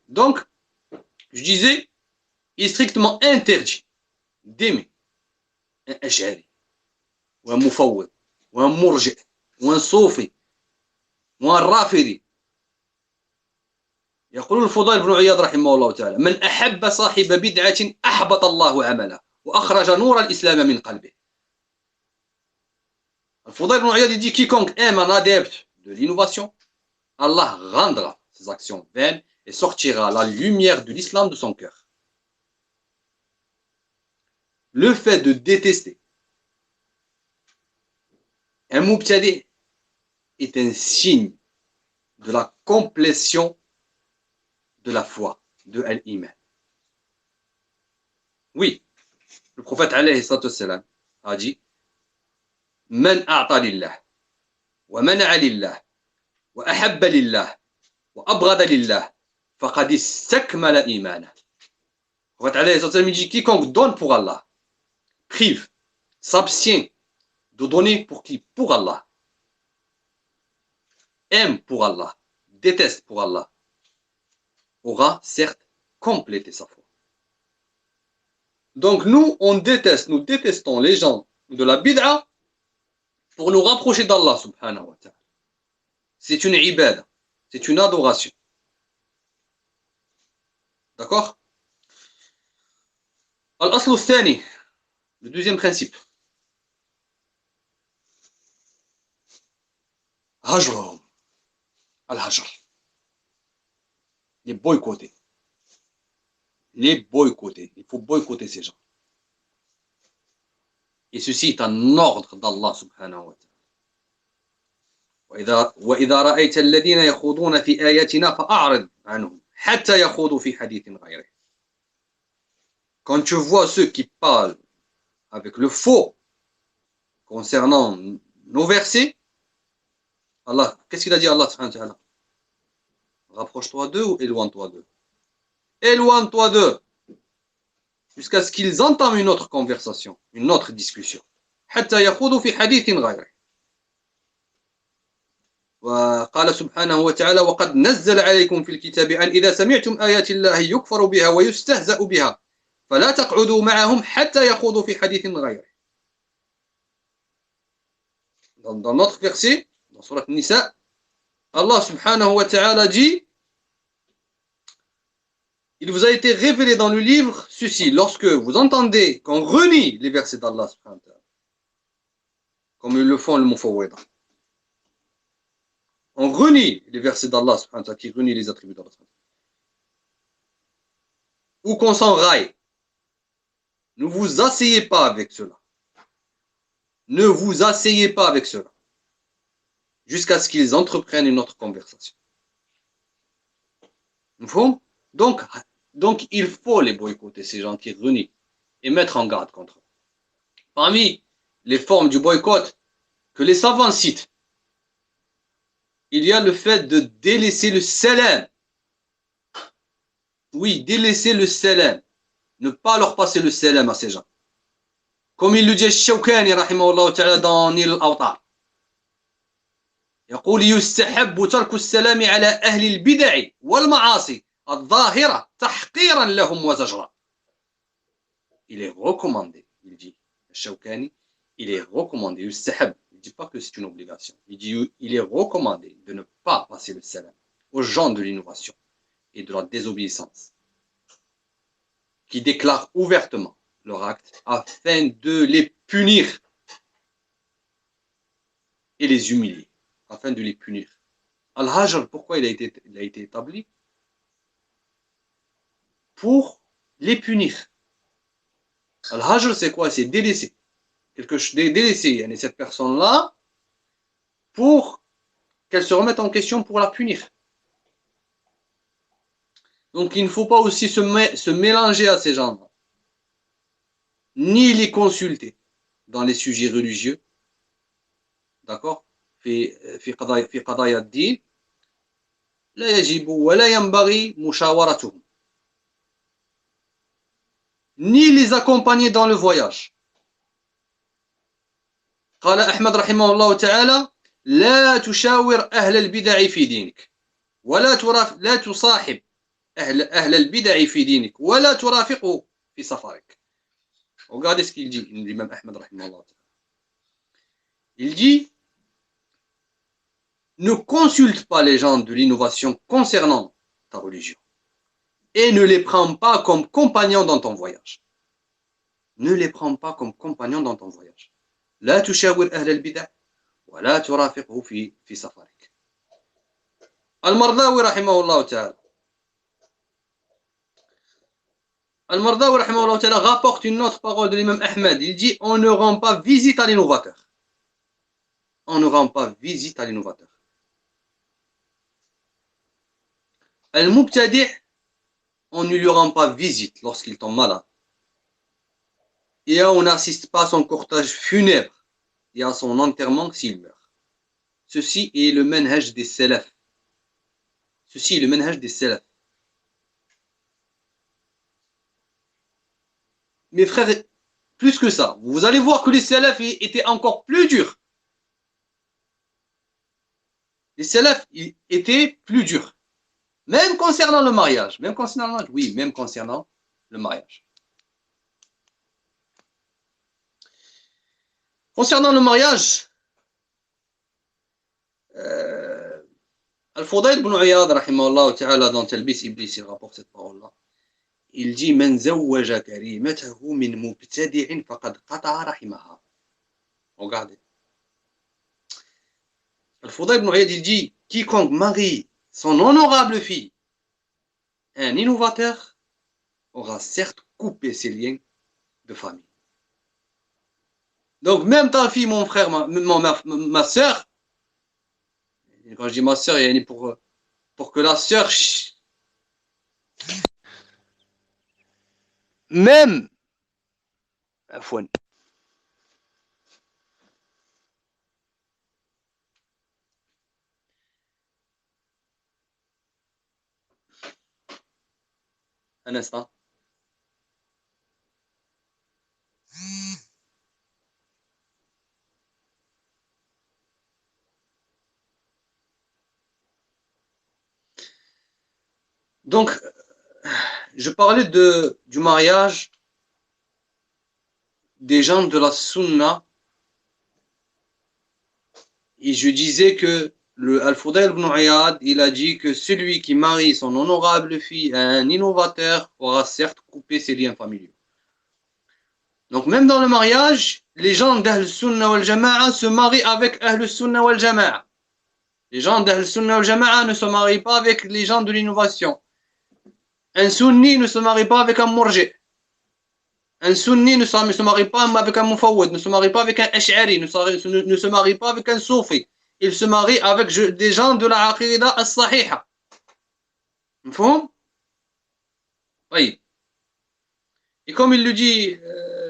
Donc, je disais, il est strictement interdit d'aimer un Ash'ari, ou un Mufawwid, ou un Murji, ou un Soufi, ou un Rafidi. يقول الفضيل بن عياض رحمه الله تعالى: من أحب صاحب بدعة أحبط الله عمله وأخرج نور الإسلام من قلبه. الفضيل بن عياض dit: quiconque aime un adepte de l'innovation, Allah rendra ses actions vaines et sortira la lumière de l'islam de son cœur. Le fait de détester un mubtadi est un signe de la complétion de la foi, de l'iman. Oui, le prophète alayhi salatu wassalam a dit: من أعطى لله ومنع لله وأحب لله وأبغض لله فقد استكمل إيمانه. Le prophète alayhi salatu wassalam dit: quiconque donne pour Allah, prive, s'abstient de donner pour qui? Pour Allah. Aime pour Allah, déteste pour Allah, aura certes complété sa foi. Donc nous détestons les gens de la bid'a pour nous rapprocher d'Allah subhanahu wa ta'ala. C'est une ibada, c'est une adoration. D'accord? Al-aslu al-thani, le deuxième principe. Hajrahum, al-hajr. Les boycotter. Les boycotter. Il faut boycotter ces gens. Et ceci est un ordre d'Allah subhanahu wa ta'ala. وإذا رأيت الذين يخوضون في آياتنا فأعرض عنهم حتى يخوضوا في حديث غيره. Quand tu vois ceux qui parlent avec le faux concernant nos versets, Allah, qu'est-ce qu'il a dit Allah subhanahu wa ta'ala? Rapproche-toi d'eux ou éloigne-toi d'eux? Éloigne-toi d'eux jusqu'à ce qu'ils entament une autre conversation, une autre discussion. حتى يخوضوا في حديث غيره. وقال سبحانه وتعالى: وقد نزل عليكم في الكتاب أن إذا سمعتم آيات الله يكفر بها ويستهزأ بها فلا تقعدوا معهم حتى يخوضوا في حديث غيره. Dans notre verset, dans Surat Nisa, Allah subhanahu wa ta'ala dit: il vous a été révélé dans le livre ceci, lorsque vous entendez qu'on renie les versets d'Allah subhanahu wa ta'ala, comme ils le font le Mufawwida. On renie les versets d'Allah subhanahu wa ta'ala, qui renie les attributs d'Allah. Ou qu'on s'enraille. Ne vous asseyez pas avec cela. Ne vous asseyez pas avec cela. Jusqu'à ce qu'ils entreprennent une autre conversation. Donc, il faut les boycotter, ces gens qui renient, et mettre en garde contre eux. Parmi les formes du boycott que les savants citent, il y a le fait de délaisser le salam. Oui, délaisser le salam. Ne pas leur passer le salam à ces gens. Comme il le dit Shawkani rahimahullah ta'ala dans Nil al-Awtar. يقول: يستحب ترك السلام على أهل البدع والمعاصي الظاهرة تحقيرا لهم وزجرا. Il est recommandé, il dit Shawkani, il est recommandé, يستحب, il ne dit pas que c'est une obligation, il dit il est recommandé de ne pas passer le salam aux gens de l'innovation et de la désobéissance qui déclarent ouvertement leur acte afin de les punir et les humilier, afin de les punir. Al-Hajr, pourquoi il a été établi? pour les punir. Al-Hajr, c'est quoi? C'est délaisser. Délaisser cette personne-là pour qu'elle se remette en question pour la punir. Donc il ne faut pas aussi se mélanger à ces gens-là, ni les consulter dans les sujets religieux. D'accord? في قضايا الدين لا يجب ولا ينبغي مشاورتهم, ni les accompagner dans le voyage. قال أحمد رحمه الله تعالى لا تشاور أهل البدع في دينك لا تصاحب أهل البدع في دينك ولا ترافقه في سفرك. Regardez ce qu'il dit, l'imam Ahmed رحمه الله تعالى. Il dit ne consulte pas les gens de l'innovation concernant ta religion et ne les prends pas comme compagnons dans ton voyage. Ne les prends pas comme compagnons dans ton voyage. لا تشاور أهل البدع ولا ترافقه في سفرك. المرضاوي رحمه الله تعالى. المرضاوي رحمه الله تعالى rapporte une autre parole de l'imam Ahmed. Il dit on ne rend pas visite à l'innovateur. On ne rend pas visite à l'innovateur. Al-Mubtadi', on ne lui rend pas visite lorsqu'il tombe malade. Et on n'assiste pas à son cortège funèbre et à son enterrement s'il meurt. Ceci est le manhaj des salaf. Ceci est le manhaj des salaf. Mes frères, plus que ça, vous allez voir que les salaf étaient encore plus durs. Les salaf étaient plus durs. Même concernant le mariage. Même concernant le mariage. Oui, même concernant le mariage. Concernant le mariage, Al-Fudayl ibn Iyad, rahimahullah ta'ala, dans Talbis Iblis, il rapporte cette parole-là. Il dit Man zawwaja karimatahu min mubtadi'in faqad qata'a rahimaha. Regardez. Al-Fudayl ibn Iyad, il dit quiconque marie son honorable fille, un innovateur, aura certes coupé ses liens de famille. Donc même ta fille, mon frère, ma soeur, quand je dis ma soeur, il y a pour que la soeur, même, un instant. Donc, je parlais du mariage des gens de la Sunna et je disais que Al-Fudayl ibn Iyad, il a dit que celui qui marie son honorable fille à un innovateur aura certes coupé ses liens familiaux. Donc même dans le mariage, les gens d'Ahl Sunna wal Jama'a se marient avec Ahl Sunna wal Jama'a. Les gens d'Ahl Sunna wal Jama'a ne se marient pas avec les gens de l'innovation. Un sunni ne se marie pas avec un murji. Un sunni ne se marie pas avec un mufawwid, ne se marie pas avec un ash'ari, ne se marie pas avec un soufi. Il se marie avec des gens de la aqida as-sahiha. Mfhum? Oui. Et comme il le dit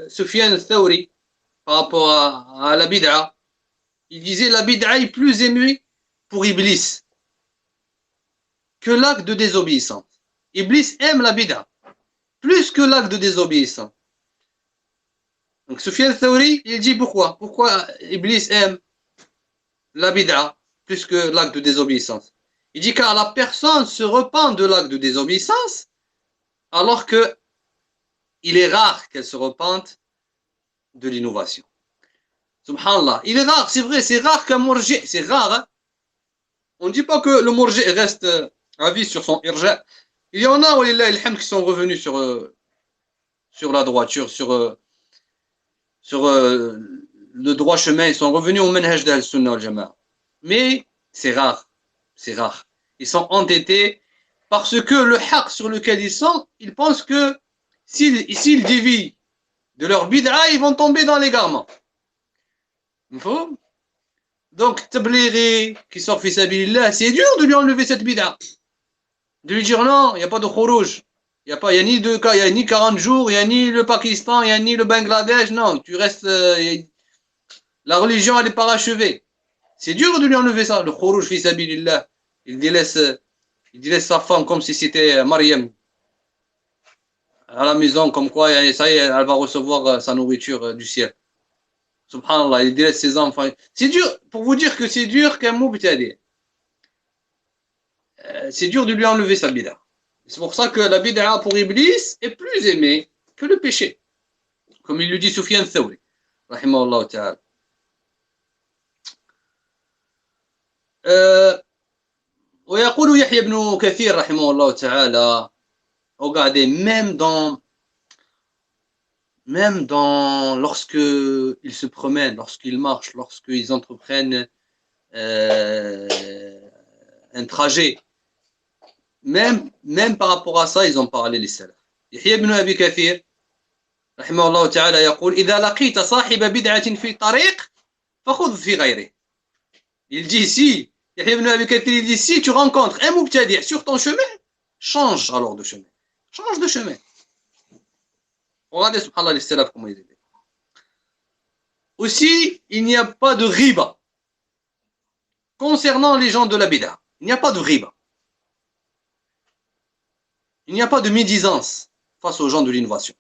Sufyan al-Thawri par rapport à la bid'a, il disait la bid'a est plus aimée pour Iblis que l'acte de désobéissance. Iblis aime la bid'a plus que l'acte de désobéissance. Donc Sufyan al-Thawri, il dit pourquoi? Pourquoi Iblis aime la bid'a plus que l'acte de désobéissance? Il dit car la personne se repent de l'acte de désobéissance alors que il est rare qu'elle se repente de l'innovation. Subhanallah, il est rare, c'est vrai, c'est rare qu'un murji, c'est rare. Hein? On ne dit pas que le murji reste à vie sur son irja. Il y en a, qui sont revenus sur la droiture, sur le droit chemin, ils sont revenus au manhaj d'Al-Sunnah al-Jama'a. Mais c'est rare, c'est rare. Ils sont entêtés parce que le haqq sur lequel ils sont, ils pensent que s'ils dévient de leur bid'a, ils vont tomber dans l'égarement. Donc, Tablighi, qui sort fi sabilillah, c'est dur de lui enlever cette bid'a. De lui dire non, il n'y a pas de khurouj. Il n'y a ni 2 cas, il n'y a ni 40 jours, il n'y a ni le Pakistan, il n'y a ni le Bangladesh. Non, tu restes. La religion, elle est parachevée. C'est dur de lui enlever ça, le khurouj fi sabilillah. Il délaisse sa femme comme si c'était Mariam à la maison, comme quoi, ça y est, elle va recevoir sa nourriture du ciel. Subhanallah, il délaisse ses enfants. C'est dur, pour vous dire que c'est dur qu'un mubtadi. C'est dur de lui enlever sa bid'a. C'est pour ça que la bid'a pour Iblis est plus aimée que le péché. Comme il le dit Sufyan Thawri, rahimahullah ta'ala. ويقول يحيى بن كثير رحمه الله تعالى regardez même dans lorsque ils se promènent, lorsqu'ils marchent, lorsqu'ils entreprennent un trajet, même par rapport à ça ils ont parlé les salaf. يحيى بن أبي كثير رحمه الله تعالى يقول إذا لقيت صاحب بدعة في طريق فخذ في غيره. Il dit ici, Yahya ibn Abi Kathir, il dit si tu rencontres un mubtadi' sur ton chemin, change alors de chemin. Change de chemin. Regardez, subhanallah, les salaf, comment ils étaient. Aussi, il n'y a pas de riba. Concernant les gens de la bid'a, il n'y a pas de riba. Il n'y a pas de médisance face aux gens de l'innovation.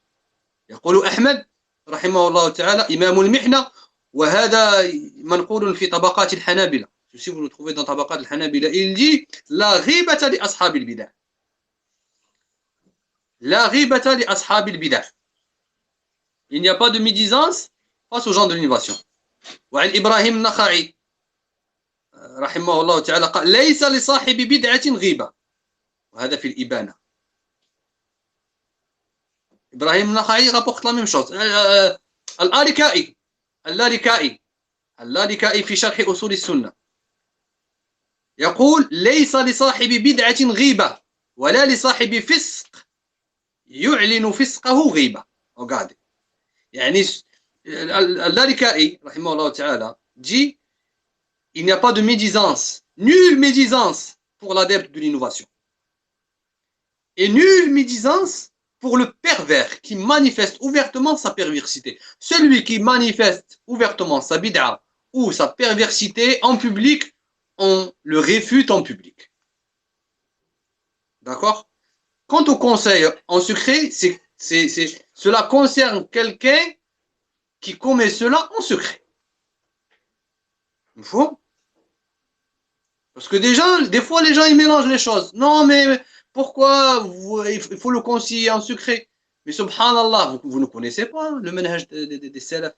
يقول أحمد رحمه الله تعالى إمام المحنة وهذا منقول في طبقات الحنابلة. Si vous le trouvez dans طبقات الحنابلة, il dit لا غيبة لأصحاب البدع. لا غيبة لأصحاب البدع. Il n'y a pas de médisance face aux gens de l'innovation. وعن إبراهيم النخعي رحمه الله تعالى قال ليس لصاحب بدعة غيبة. وهذا في الإبانة. إبراهيم النخعي rapporte la même chose. اللالكائي في شرح أصول السنة يقول ليس لصاحب بدعة غيبة ولا لصاحب فسق يعلن فسقه غيبة. Regardez. يعني اللالكائي رحمه الله تعالى dit il n'y a pas de médisance, nulle médisance pour l'adepte de l'innovation et nulle médisance pour le pervers qui manifeste ouvertement sa perversité. Celui qui manifeste ouvertement sa bid'a ou sa perversité en public, on le réfute en public. D'accord? Quant au conseil en secret, cela concerne quelqu'un qui commet cela en secret. Il faut. Parce que des fois, les gens, ils mélangent les choses. Non, mais pourquoi il faut le conseiller en secret? Mais subhanallah, vous ne connaissez pas le manhaj des salaf.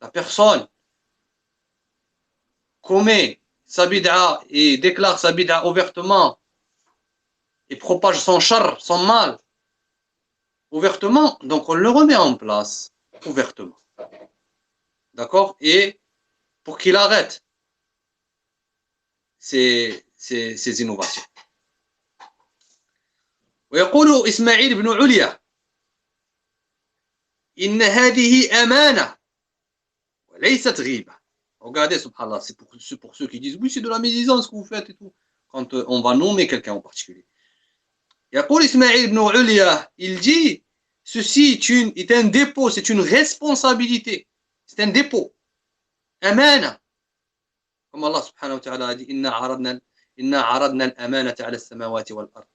La personne commet sa bid'a et déclare sa bid'a ouvertement et propage son char, son mal ouvertement, donc on le remet en place ouvertement. D'accord? Et pour qu'il arrête ces innovations. ويقول إسماعيل بن عليا إن هذه أمانة وليست غيبة. Regardez, subhanallah, c'est pour ceux qui disent oui, c'est de la médisance que vous faites et tout. Quand on va nommer quelqu'un en particulier. يقول إسماعيل بن عليا, il dit ceci est un dépôt, c'est une responsabilité, c'est un dépôt. أمانة. Comme Allah subhanahu wa ta'ala a dit إنا عرضنا الأمانة على السماوات والأرض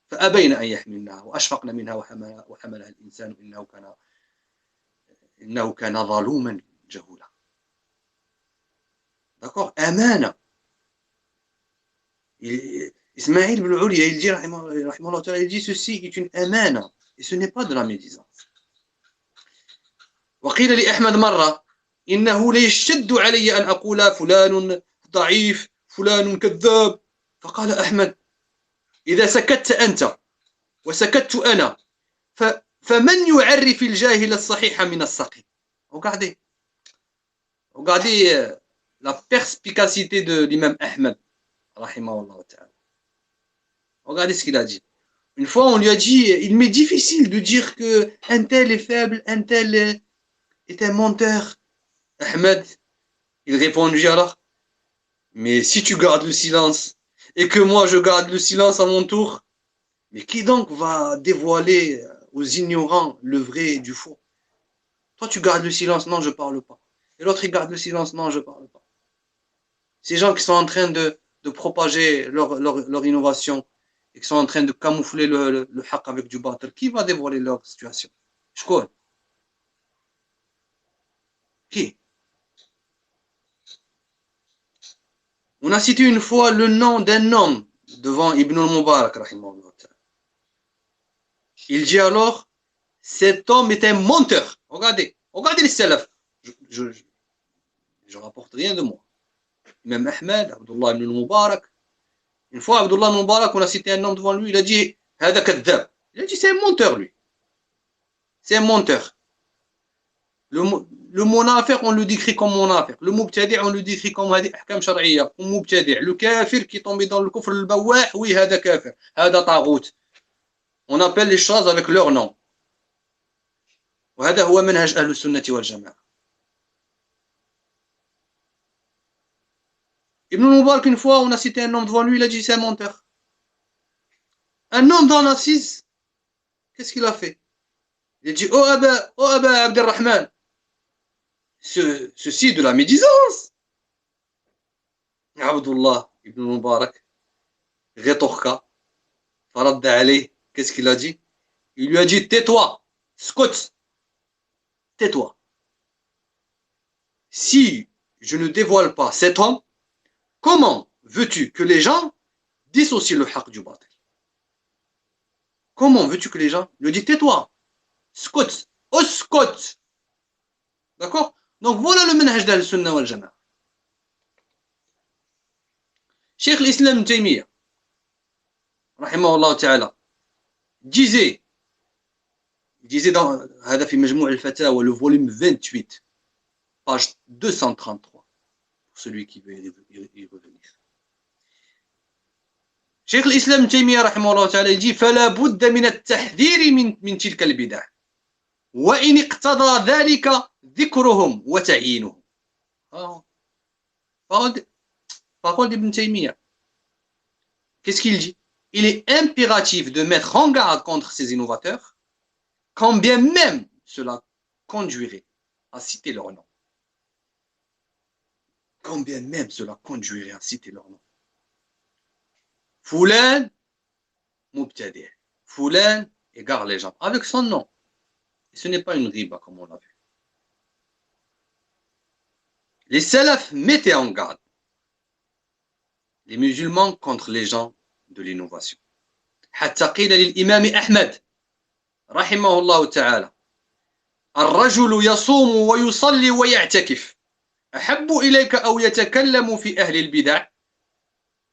فأبين أن يحملنها وأشفقن منها وحملها الإنسان إنه كان ظلوما جهولا. D'accord? أمانة. Ismaïl ibn Uliya, il dit, rahimahullah ta'ala, il dit ceci est une amana et ce n'est pas de la médisance. وقيل لأحمد مرة إنه ليشتد علي أن أقول فلان ضعيف فلان كذاب. فقال أحمد إذا سكت أنت وسكت أنا فمن يعرف الجاهل الصحيح من السقيم. Regardez la perspicacité de l'imam Ahmed rahimahullah ta'ala. Regardez ce qu'il a dit. Une fois, on lui a dit, il m'est difficile de dire que un tel est faible, un tel est un menteur. Ahmed, il répondit alors, mais si tu gardes le silence et que moi je garde le silence à mon tour, mais qui donc va dévoiler aux ignorants le vrai du faux? Toi, tu gardes le silence, non, je parle pas. Et l'autre, il garde le silence, non, je parle pas. Ces gens qui sont en train de propager leur innovation et qui sont en train de camoufler le haqq avec du batil, qui va dévoiler leur situation? Je connais. Qui? On a cité une fois le nom d'un homme devant Ibn al-Mubarak, rahimahullah. Il dit alors, cet homme est un menteur. Regardez les salafs. Je rapporte rien de moi. Même Ahmed, Abdullah ibn al-Mubarak. Une fois, Abdullah ibn al-Mubarak, on a cité un homme devant lui, il a dit, Hada kadhab. Il a dit, c'est un menteur, lui. C'est un menteur. Le monafir, on le décrit comme monafir. Le mubtadi', on le décrit comme ahkam shar'iyya, comme mubtadi'. Le kafir qui est tombé dans le kufr al-bawah, oui, hada kafir. Hada taghut. On appelle les choses avec leur nom. وهذا هو منهج أهل السنة والجماعة. Ibn Mubarak, une fois, on a cité un homme devant lui, il a dit c'est un menteur. Un homme dans l'assise, qu'est-ce qu'il a fait? Il a dit oh Abba Abdelrahman, ceci de la médisance. Abdullah ibn Mubarak rétorqua, faradda alayh, qu'est-ce qu'il a dit? Il lui a dit tais-toi, scout, tais-toi. Si je ne dévoile pas cet homme, comment veux-tu que les gens dissocient le haqq du batil? Comment veux-tu que les gens lui disent tais-toi, scout, oh scout. D'accord? Donc voilà le manhaj d'Al-Sunnah wal Jama'a. Cheikh l'Islam Taymiyyah, rahimahullah ta'ala, disait dans هذا في مجموع الفتاوى, le volume 28, page 233, pour celui qui veut y revenir. شيخ الإسلام ابن تيمية رحمه الله تعالى يجي فلا بد من التحذير من تلك البدع وإن اقتضى ذلك ذكرهم وتعيينهم. Parole d'Ibn Taymiyyah. Qu'est-ce qu'il dit? Il est impératif de mettre en garde contre ces innovateurs, quand bien même cela conduirait à citer leur nom. Quand bien même cela conduirait à citer leur nom. Foulan, Mubtadi'. Foulan égare les gens avec son nom. Et ce n'est pas une riba comme on l'a vu. Les salafs mettaient en garde les musulmans contre les gens de l'innovation. حتى قيل للإمام أحمد رحمه الله تعالى الرجل يصوم ويصلي ويعتكف أحب إليك أو يتكلم في أهل البدع.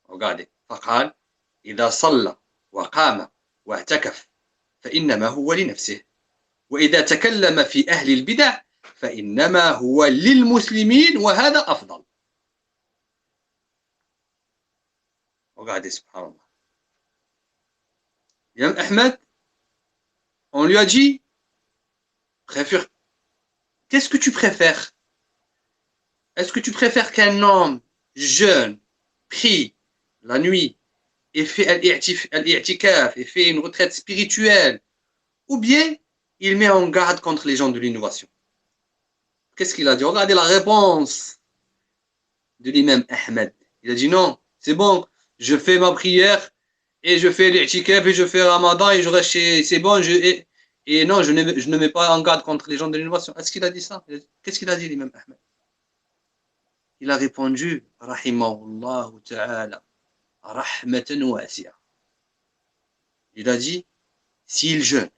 Regardez, فقال إذا صلى وقام واعتكف فإنما هو لنفسه وإذا تكلم في أهل البدع فإنما هو للمسلمين وهذا أفضل. Regardez, subhanallah. Imam Ahmed, on lui a dit, qu'est-ce que tu préfères? Est-ce que tu préfères qu'un homme jeune prie la nuit et fait al-i'tikaf et fait une retraite spirituelle, ou bien il met en garde contre les gens de l'innovation? Qu'est-ce qu'il a dit? Regardez la réponse de l'imam Ahmed. Il a dit non, c'est bon, je fais ma prière et je fais l'i'tikaf et je fais Ramadan et je reste chez, c'est bon, et non, je ne mets pas en garde contre les gens de l'innovation. Est-ce qu'il a dit ça? Qu'est-ce qu'il a dit l'imam Ahmed? Il a répondu rahimahullah ta'ala rahmatan wasi'a. Il a dit s'il jeûne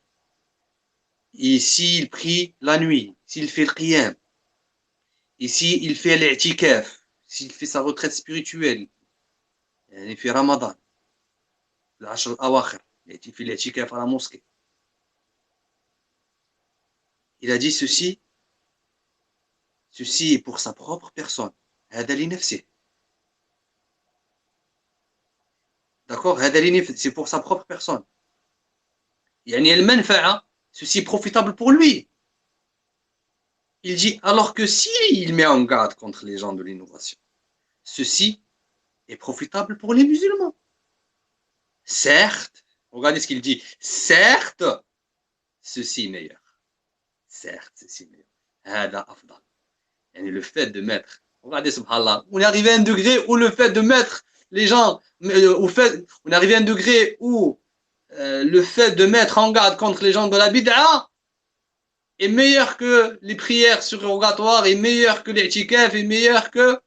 et s'il prie la nuit, s'il fait le qiyam, et s'il fait l'i'tikaf, s'il fait sa retraite spirituelle, il fait Ramadan, l'ashr al-awakhir, il fait l'i'tikaf à la mosquée. Il a dit ceci est pour sa propre personne. هذا لنفسه. D'accord, c'est pour sa propre personne. يعني المنفعة, ceci est profitable pour lui. Il dit, alors que s'il met en garde contre les gens de l'innovation, ceci est profitable pour les musulmans. Certes, regardez ce qu'il dit, certes, ceci est meilleur. Certes, ceci est meilleur. هذا أفضل. يعني le fait de mettre, regardez subhanallah, on est arrivé à un degré où le fait de mettre les gens, on est arrivé à un degré où le fait de mettre en garde contre les gens de la bid'a est meilleur que les prières surrogatoires, est meilleur que l'i'tikaf, est meilleur que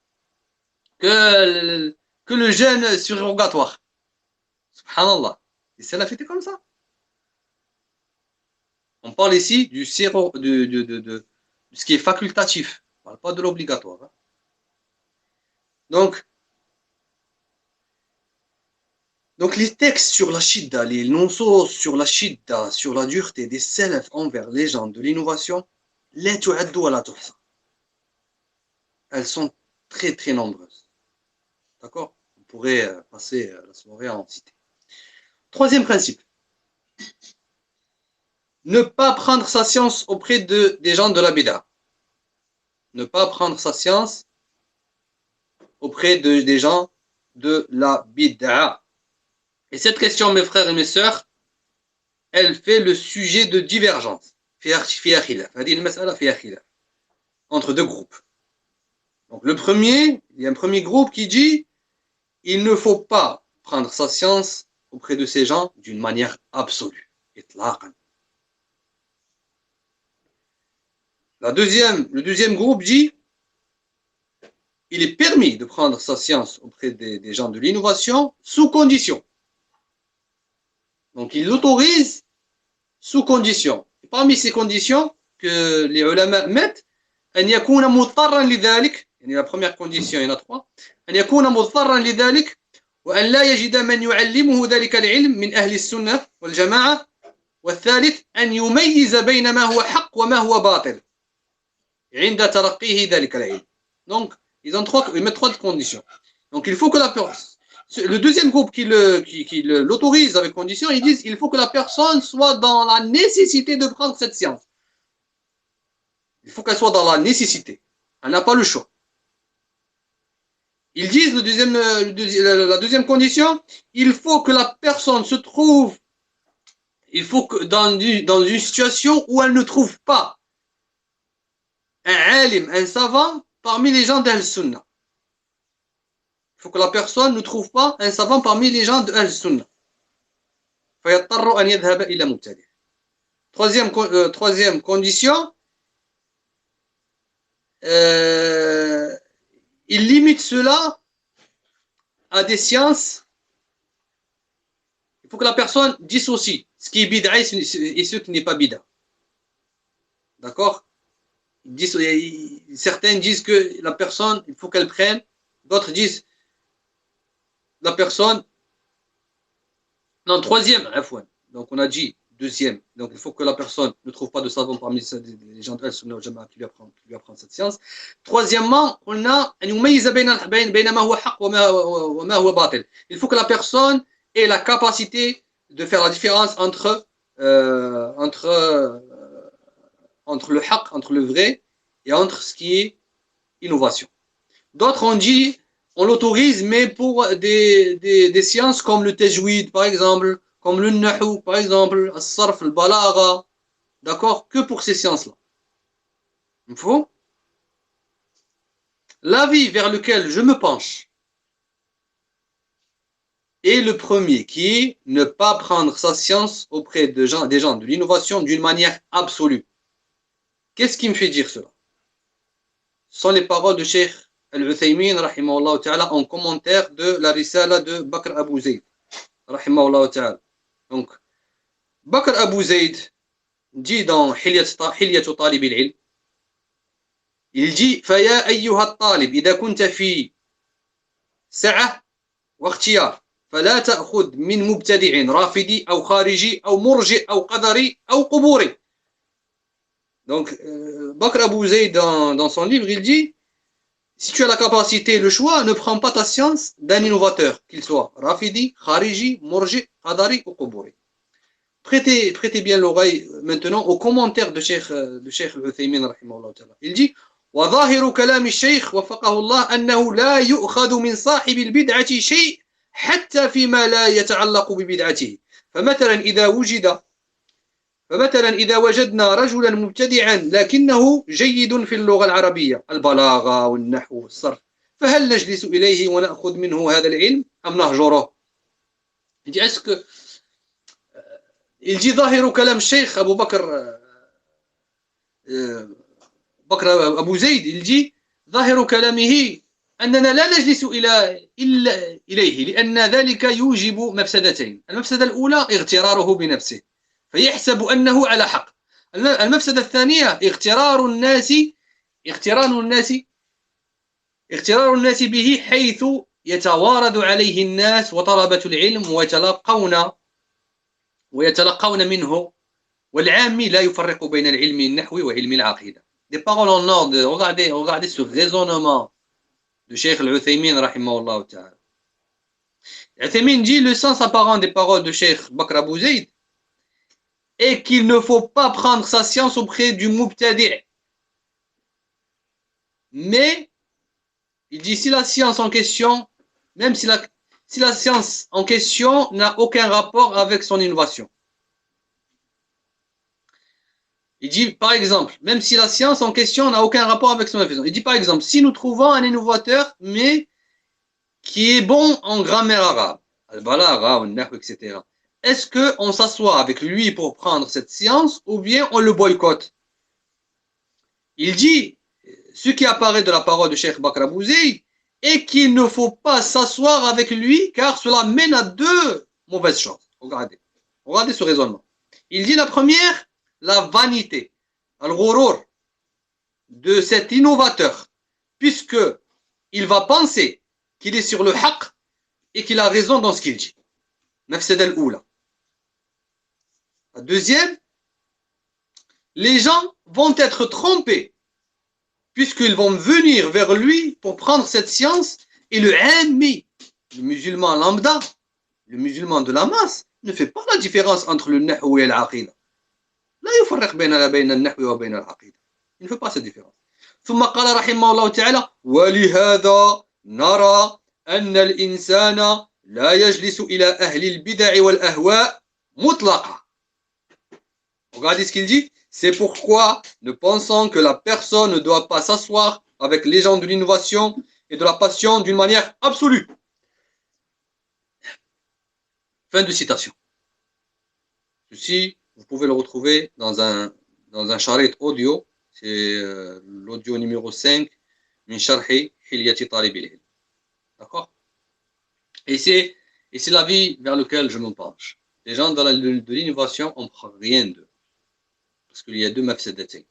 le jeûne surrogatoire. Subhanallah. Et c'est la fête comme ça. On parle ici de ce qui est facultatif. On ne parle pas de l'obligatoire. Hein. Donc les textes sur la shidda, les non-sos sur la shidda, sur la dureté des salafs envers les gens de l'innovation, elles sont très très nombreuses. D'accord? On pourrait passer la soirée à en citer. Troisième principe. Ne pas prendre sa science auprès des gens de la bid'a. Ne pas prendre sa science auprès des gens de la bid'a. Et cette question, mes frères et mes sœurs, elle fait le sujet de divergence entre deux groupes. Donc le premier, il y a un premier groupe qui dit il ne faut pas prendre sa science auprès de ces gens d'une manière absolue. Le deuxième groupe dit il est permis de prendre sa science auprès des gens de l'innovation sous condition. Donc il l'autorise sous condition. Et parmi ces conditions que les ulama mettent, أن يكون مضطرا لذلك, يعني la première condition, il y en a trois, أن يكون مضطرا لذلك وأن لا يجد من يعلمه ذلك العلم من أهل السنة والجماعة, والثالث أن يميز بين ما هو حق وما هو باطل عند ترقيه ذلك العلم. Donc ils mettent trois conditions. Donc il faut que la personne, le deuxième groupe qui l'autorise avec condition, ils disent il faut que la personne soit dans la nécessité de prendre cette science. Il faut qu'elle soit dans la nécessité. Elle n'a pas le choix. Ils disent la deuxième condition, il faut que la personne se trouve, il faut que dans une situation où elle ne trouve pas un alim, un savant parmi les gens d'Al-Sunnah. Il faut que la personne ne trouve pas un savant parmi les gens d'Al-Sunnah. Troisième condition, il limite cela à des sciences. Il faut que la personne dissocie ce qui est bid'a et ce qui n'est pas bid'a. D'accord? Certains disent que la personne, il faut qu'elle prenne, d'autres disent la personne. Non, troisième, donc on a dit deuxième. Donc il faut que la personne ne trouve pas de savant parmi les gens de Al-Sunnah wal Jama'a qui lui apprend cette science. Troisièmement, on a il faut que la personne ait la capacité de faire la différence entre le haqq, entre le vrai, et entre ce qui est innovation. D'autres ont dit on l'autorise, mais pour des sciences comme le tajwid, par exemple, comme le nahu, par exemple, al-sarf, al-balagha, d'accord, que pour ces sciences-là. Il faut. L'avis vers lequel je me penche est le premier, qui est ne pas prendre sa science auprès des gens de l'innovation d'une manière absolue. Qu'est-ce qui me fait dire cela? Ce sont les paroles de Cheikh Al-Uthaymin, rahimahullah ta'ala, en commentaire de la risala de Bakr Abu Zayd, rahimahullah ta'ala. Donc, Bakr Abu Zayd dit dans Hilyat Talib al-Ilm, il dit فَيَا أَيُّهَا الطَّالِبِ إِذَا كُنْتَ فِي سَعَةٍ وَاخْتِيَارٍ فَلَا تَأْخُذْ مِنْ مُبْتَدِعٍ رَافِدِي أو خارجي أو مرجئ أو قدري أو قبوري. Donc, Bakr Abu Zayd dans son livre, il dit Si tu as la capacité, le choix, ne prends pas ta science d'un innovateur, qu'il soit Rafidi, Khariji, Morji, Qadari ou Quburi. Prêtez bien l'oreille maintenant aux commentaires de Cheikh Al-Uthaymin rahimahullah ta'ala. Il dit وظاهر كلام الشيخ وفقه الله أنه لا يؤخذ من صاحب البدعة شيء حتى فيما لا يتعلق ببدعته فمثلا إذا وجدنا رجلا مبتدعا لكنه جيد في اللغة العربية البلاغة والنحو والصرف فهل نجلس إليه ونأخذ منه هذا العلم أم نهجره؟ Il dit ظاهر كلام الشيخ أبو بكر أبو زيد il dit ظاهر كلامه أننا لا نجلس إلا إليه لأن ذلك يوجب مفسدتين. المفسدة الأولى اغتراره بنفسه فيحسب أنه على حق. المفسدة الثانية اغترار الناس به حيث يتوارد عليه الناس وطلبة العلم ويتلقون منه والعامي لا يفرق بين العلم النحوي وعلم العقيدة. Des paroles en ordre. Regardez ce raisonnement de Cheikh Al-Uthaymin rahimahullah ta'ala. Al-Uthaymin dit le sens apparent des paroles de Cheikh Bakr Abou Zayd est qu'il ne faut pas prendre sa science auprès du mubtadi'. Mais il dit si la science en question, même si la science en question n'a aucun rapport avec son innovation. Il dit par exemple, même si la science en question n'a aucun rapport avec son innovation. Il dit par exemple, si nous trouvons un innovateur, mais qui est bon en grammaire arabe, al-balagha, al-nahw, etc. Est-ce qu'on s'assoit avec lui pour prendre cette science ou bien on le boycotte? Il dit, ce qui apparaît de la parole de Cheikh Bakr Abou Zayd est qu'il ne faut pas s'asseoir avec lui car cela mène à deux mauvaises choses. Regardez ce raisonnement. Il dit la première, la vanité, al-ghurur de cet innovateur, puisque il va penser qu'il est sur le haqq et qu'il a raison dans ce qu'il dit. Mafsada al-oula. La deuxième, les gens vont être trompés puisqu'ils vont venir vers lui pour prendre cette science et le ammi, le musulman lambda, le musulman de la masse, ne fait pas la différence entre le nahw et l'aqida. لا يفرق بين النحو وبين العقيدة. Il ne fait pas cette différence. ثم قال رحمه الله تعالى ولهذا نرى أن الإنسان لا يجلس إلى أهل البدع والأهواء مطلقا. Regardez ce qu'il dit. C'est pourquoi nous pensons que la personne ne doit pas s'asseoir avec les gens de l'innovation et de la passion d'une manière absolue. Fin de citation. Ceci, vous pouvez le retrouver dans un charit audio. C'est l'audio numéro 5, min sharhi hilyati talib al-ilm. D'accord? Et c'est l'avis vers lequel je me penche. Les gens de l'innovation, on ne prend rien d'eux. Parce qu'il y a deux mafsadatin.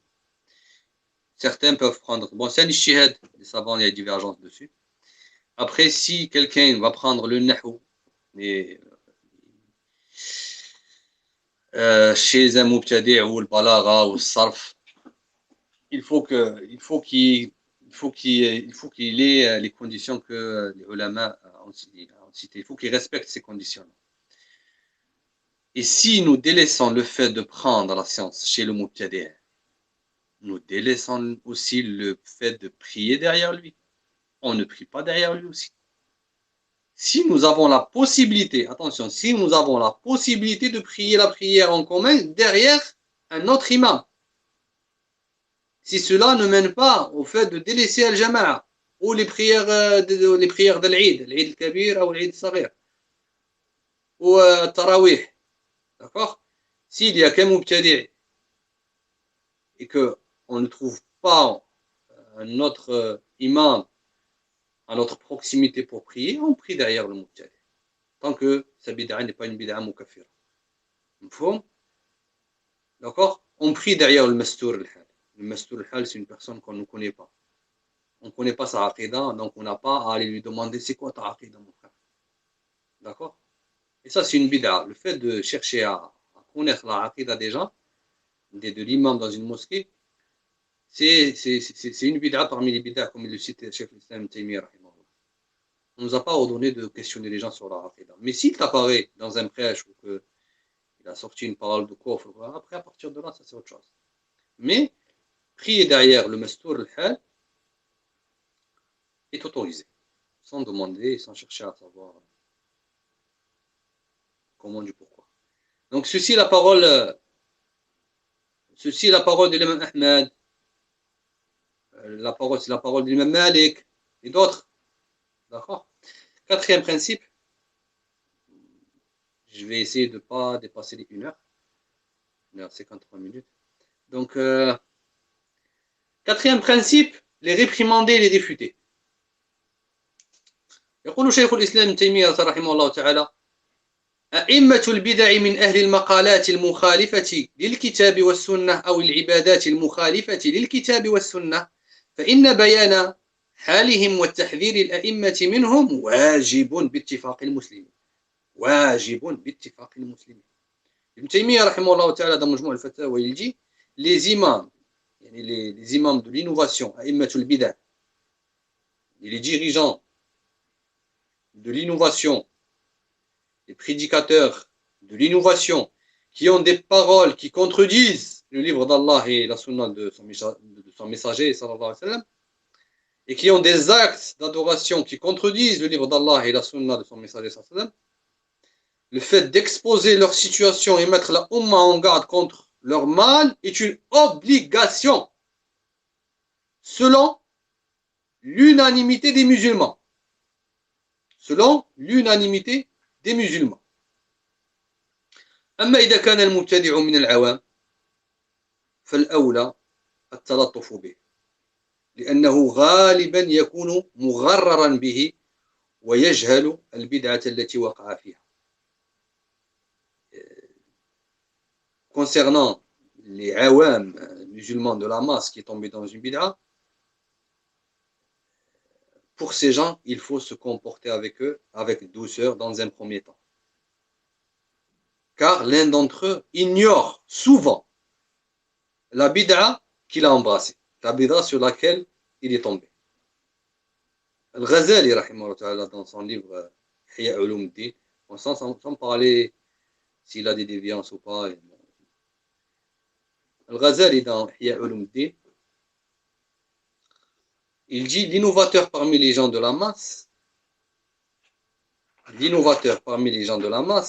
Certains peuvent prendre... Bon, c'est un ishihad, les savants, il y a divergence dessus. Après, si quelqu'un va prendre le nahou, mais chez un mubtadi' ou le balagha ou le sarf, il faut qu'il ait les conditions que les ulama ont citées. Il faut qu'il respecte ces conditions. Et si nous délaissons le fait de prendre la science chez le mubtadi', nous délaissons aussi le fait de prier derrière lui. On ne prie pas derrière lui aussi. Si nous avons la possibilité, attention, si nous avons la possibilité de prier la prière en commun derrière un autre imam, si cela ne mène pas au fait de délaisser al-jama'a ou les prières de l'Eid, l'Eid al-Kabir ou l'Eid al-Saghir, ou al-Tarawih, d'accord? S'il y a qu'un mubtadi' et qu'on ne trouve pas un autre imam à notre proximité pour prier, on prie derrière le mubtadi'. Tant que sa bid'a n'est pas une bid'a mukaffira. D'accord? On prie derrière le mastour al-hal. Le mastour al-hal, c'est une personne qu'on ne connaît pas. On ne connaît pas sa aqida, donc on n'a pas à aller lui demander c'est quoi ta aqida, mon frère. D'accord? Et ça, c'est une bid'a. Le fait de chercher à connaître la aqida des gens, de l'imam dans une mosquée, c'est une bid'a parmi les bid'as, comme il le cite Cheikh l'Islam Taymiyyah. On ne nous a pas ordonné de questionner les gens sur la aqidah. Mais s'il t'apparaît dans un prêche ou qu'il a sorti une parole de coffre, après, à partir de là, ça c'est autre chose. Mais prier derrière le mastour al-hal est autorisé, sans demander, sans chercher à savoir comment du pourquoi. Donc ceci est la parole de l'imam Ahmed, c'est la parole de l'imam Malik et d'autres. D'accord. Quatrième principe, je vais essayer de ne pas dépasser les 1 heure 53 minutes. Donc, quatrième principe, les réprimander et les réfuter. يقول شيخ الإسلام ابن تيمية رحمه الله تعالى: أئمة البدع من أهل المقالات المخالفة للكتاب والسنة أو العبادات المخالفة للكتاب والسنة، فإن بيان حالهم والتحذير الأئمة منهم واجب باتفاق المسلمين. واجب باتفاق المسلمين. ابن تيمية رحمه الله تعالى dans مجموع الفتاوى il dit les imams, les imams de l'innovation, أئمة البدع, les dirigeants de l'innovation, les prédicateurs de l'innovation, qui ont des paroles qui contredisent le livre d'Allah et la sunna de son messager, sallallahu alayhi wa sallam, et qui ont des actes d'adoration qui contredisent le livre d'Allah et la sunna de son messager, sallallahu alayhi wa sallam, le fait d'exposer leur situation et mettre la Ummah en garde contre leur mal est une obligation, selon l'unanimité des musulmans. Selon l'unanimité des musulmans. أما إذا كان المبتدع من العوام فالأولى التلطف به لأنه غالبا يكون مغررا به ويجهل البدعة التي وقع فيها. Concernant les awam musulmans de la masse qui est tombé dans une bid'a, pour ces gens, il faut se comporter avec eux avec douceur dans un premier temps. Car l'un d'entre eux ignore souvent la bid'a qu'il a embrassée, la bid'a sur laquelle il est tombé. Al-Ghazali, dans son livre Ihya Ulumuddin, sans parler s'il a des déviances ou pas. Al-Ghazali, dans Ihya Ulumuddin, il dit l'innovateur parmi les gens de la masse,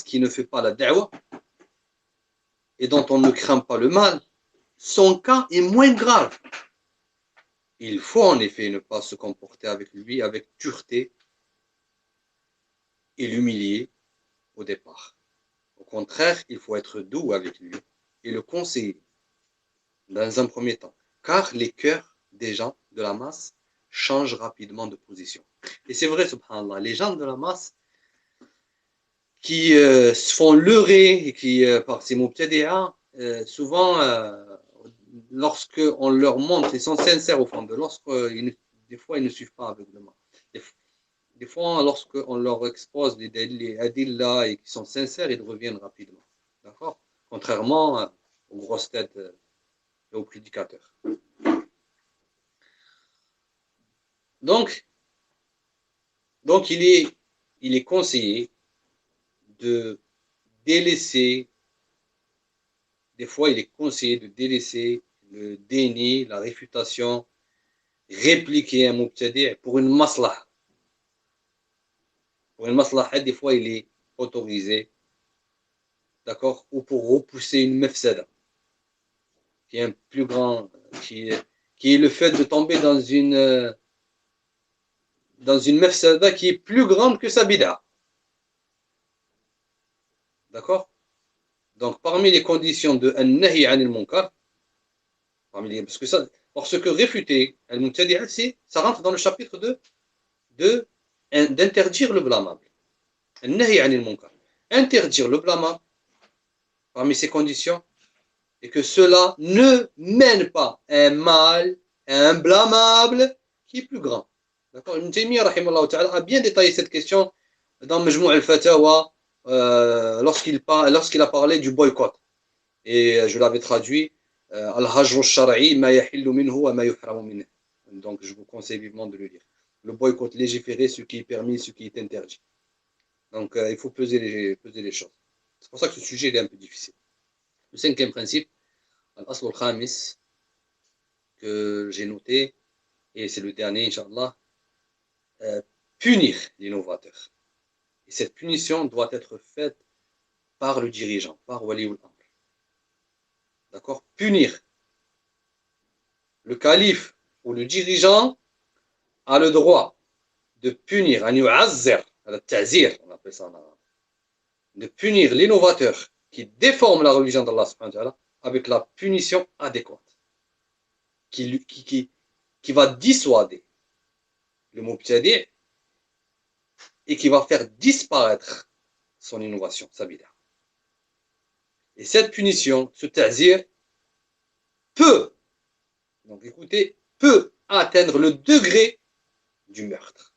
qui ne fait pas la da'wah et dont on ne craint pas le mal, son cas est moins grave. Il faut en effet ne pas se comporter avec lui avec dureté et l'humilier au départ. Au contraire, il faut être doux avec lui et le conseiller dans un premier temps, car les cœurs des gens de la masse changent rapidement de position. Et c'est vrai, subhanallah, les gens de la masse qui se font leurrer et qui, par ces mubtadi'a, souvent, lorsque on leur montre, ils sont sincères au fond de, des fois ils ne suivent pas aveuglement. Des fois, lorsqu'on leur expose les adillah et qui sont sincères, ils reviennent rapidement. D'accord? Contrairement aux grosses têtes et aux prédicateurs. Donc il est conseillé de délaisser, des fois il est conseillé de délaisser le déni, la réfutation, répliquer un mubtadi' pour une maslaha. Pour une maslaha, des fois il est autorisé, d'accord, ou pour repousser une mafsada, qui est un plus grand, qui est le fait de tomber dans une mafsada qui est plus grande que sa bid'a. D'accord? Donc, parmi les conditions de an-nahi anil munkar, parce que réfuter al-mubtadi'a, ça rentre dans le chapitre d'interdire le blâmable. An-nahi anil munkar. Interdire le blâmable, parmi ces conditions, et que cela ne mène pas un mal, un blâmable qui est plus grand. D'accord? Ibn Taymiyyah rahimahullah ta'ala a bien détaillé cette question dans Majmou' al-Fatawa lorsqu'il a parlé du boycott. Et je l'avais traduit Al-Hajr al-Shar'i, ma yahillu minhu wa ma yuhramu minhu. Donc, je vous conseille vivement de le lire. Le boycott légiféré, ce qui est permis, ce qui est interdit. Donc, il faut peser les choses. C'est pour ça que ce sujet est un peu difficile. Le cinquième principe, al-Asl al-Khamis, que j'ai noté, et c'est le dernier, Inch'Allah, punir l'innovateur. Et cette punition doit être faite par le dirigeant, par Waliul Amr. D'accord? Punir. Le calife ou le dirigeant a le droit de punir, on appelle ça en arabe, de punir l'innovateur qui déforme la religion d'Allah subhanahu wa ta'ala avec la punition adéquate, qui va dissuader le mubtadi' et qui va faire disparaître son innovation, sa bid'a. Et cette punition, ce ta'zir, peut, donc écoutez, peut atteindre le degré du meurtre.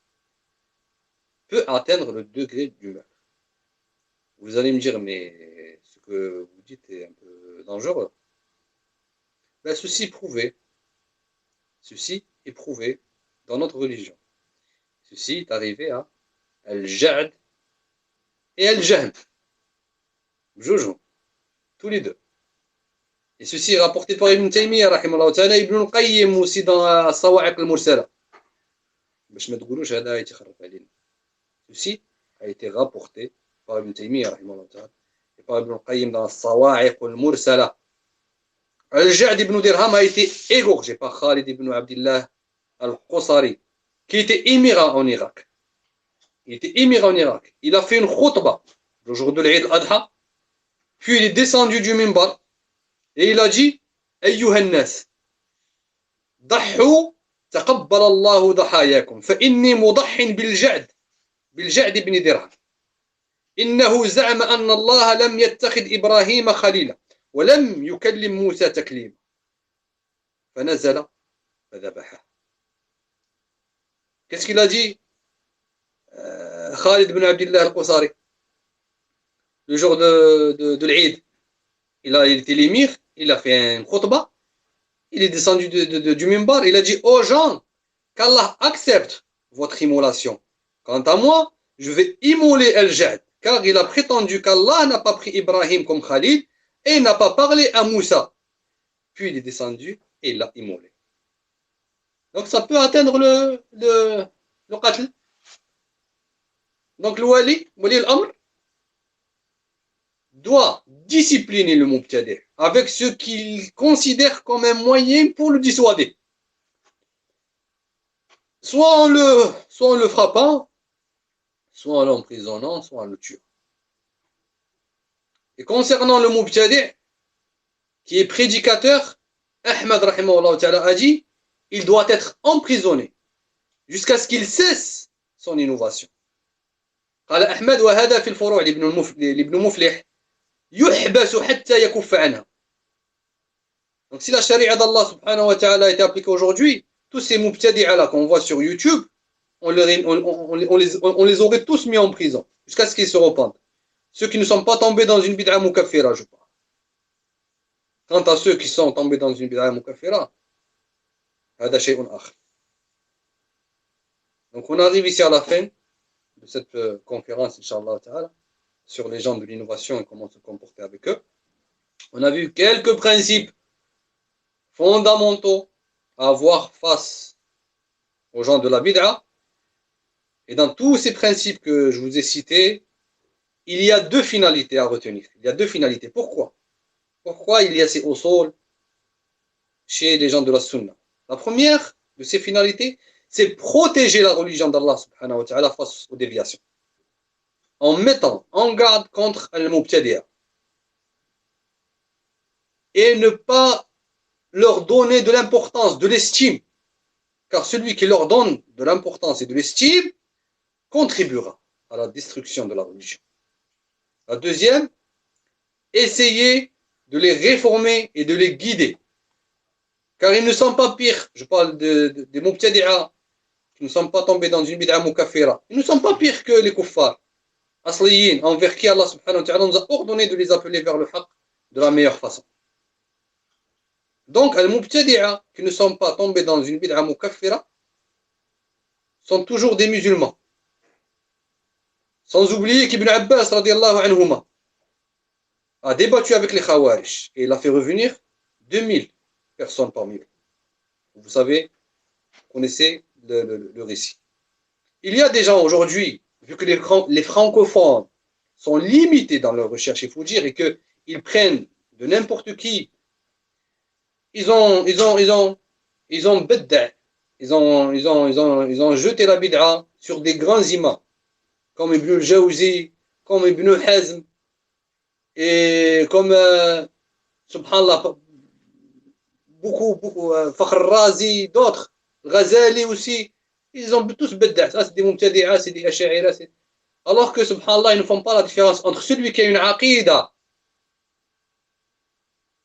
Peut atteindre le degré du meurtre. Vous allez me dire, mais ce que vous dites est un peu dangereux. Ben, ceci est prouvé dans notre religion. Ceci est arrivé à Al-Ja'd et Al-Jahm. Joujou. Tous les deux. Et ceci est rapporté par Ibn Taymiyyah, rahimahullah ta'ala, Ibn al-Qayyim aussi dans Sawa'iq al-Mursala. Ceci a été rapporté par Ibn Taymiyyah, rahimahullah ta'ala, et par Ibn al-Qayyim dans Sawa'iq al-Mursala. Al-Ja'd ibn Dirham a été égorgé par Khalid ibn Abdullah al-Qusari, qui était émirat en Irak. Il a fait une khutbah le jour de l'Eid al-Adha, puis il est descendu du minbar et il a dit أيها الناس ضحوا تقبل الله ضحاياكم فإني مضح بالجعد بن درهم إنه زعم أن الله لم يتخذ إبراهيم خليلا ولم يكلم موسى تكليما فنزل فذبحه. Qu'est-ce qu'il a dit Khalid ibn Abdullah al-Qusari le jour de l'Eid? Il était l'émir, il a fait un khutbah, il est descendu du minbar, il a dit aux gens qu'Allah accepte votre immolation. Quant à moi, je vais immoler Al-Ja'd, car il a prétendu qu'Allah n'a pas pris Ibrahim comme Khalil et n'a pas parlé à Moussa. Puis il est descendu et il l'a immolé. Donc ça peut atteindre le qatl. Donc le wali al-amr, doit discipliner le mubtadi' avec ce qu'il considère comme un moyen pour le dissuader. Soit en le frappant, soit en l'emprisonnant, soit en le tuant. Et concernant le mubtadi' qui est prédicateur, Ahmad rahimahullah ta'ala a dit, il doit être emprisonné jusqu'à ce qu'il cesse son innovation. قال أحمد وهذا في الفروع لابن مفلح يحبس حتى يكف عنها. Donc si la charia d'Allah subhanahu wa ta'ala est appliquée aujourd'hui, tous ces mubtadi'a là qu'on voit sur YouTube, on les aurait tous mis en prison jusqu'à ce qu'ils se repentent. Ceux qui ne sont pas tombés dans une bid'a mukaffira, je parle. Quant à ceux qui sont tombés dans une bid'a mukaffira, هذا شيء آخر. Donc on arrive ici à la fin de cette conférence, Inch'Allah ta'ala, sur les gens de l'innovation et comment se comporter avec eux. On a vu quelques principes fondamentaux à avoir face aux gens de la bid'a. Et dans tous ces principes que je vous ai cités, il y a deux finalités à retenir. Il y a deux finalités. Pourquoi? Pourquoi il y a ces usul chez les gens de la sunna? La première de ces finalités, c'est protéger la religion d'Allah subhanahu wa ta'ala face aux déviations, en mettant en garde contre al-mubtadi'a et ne pas leur donner de l'importance, de l'estime, car celui qui leur donne de l'importance et de l'estime contribuera à la destruction de la religion. La deuxième, essayer de les réformer et de les guider, car ils ne sont pas pires, je parle des mubtadi'a qui ne sont pas tombés dans une bid'a mukaffira, ils ne sont pas pires que les kuffars asliyin, envers qui Allah subhanahu wa ta'ala nous a ordonné de les appeler vers le haqq de la meilleure façon. Donc, al-mubtadi'a, qui ne sont pas tombés dans une bid'a mukaffira, sont toujours des musulmans. Sans oublier qu'Ibn Abbas, radiallahu anhuma, a débattu avec les Khawarij et il a fait revenir 2000 personnes parmi eux. Vous savez, vous connaissez le récit. Il y a des gens aujourd'hui, vu que les francophones sont limités dans leur recherche, il faut dire, et qu'ils prennent de n'importe qui, ils ont bedda, ils ont jeté la bid'a sur des grands imams, comme Ibn al-Jawzi, comme Ibn Hazm, et comme, subhanallah, beaucoup, Fakhr Razi, d'autres, Ghazali aussi, ils ont tous bedda. Ça, c'est des mubtadi'a, c'est des asha'ira. Alors que, subhanallah, ils ne font pas la différence entre celui qui a une aqida,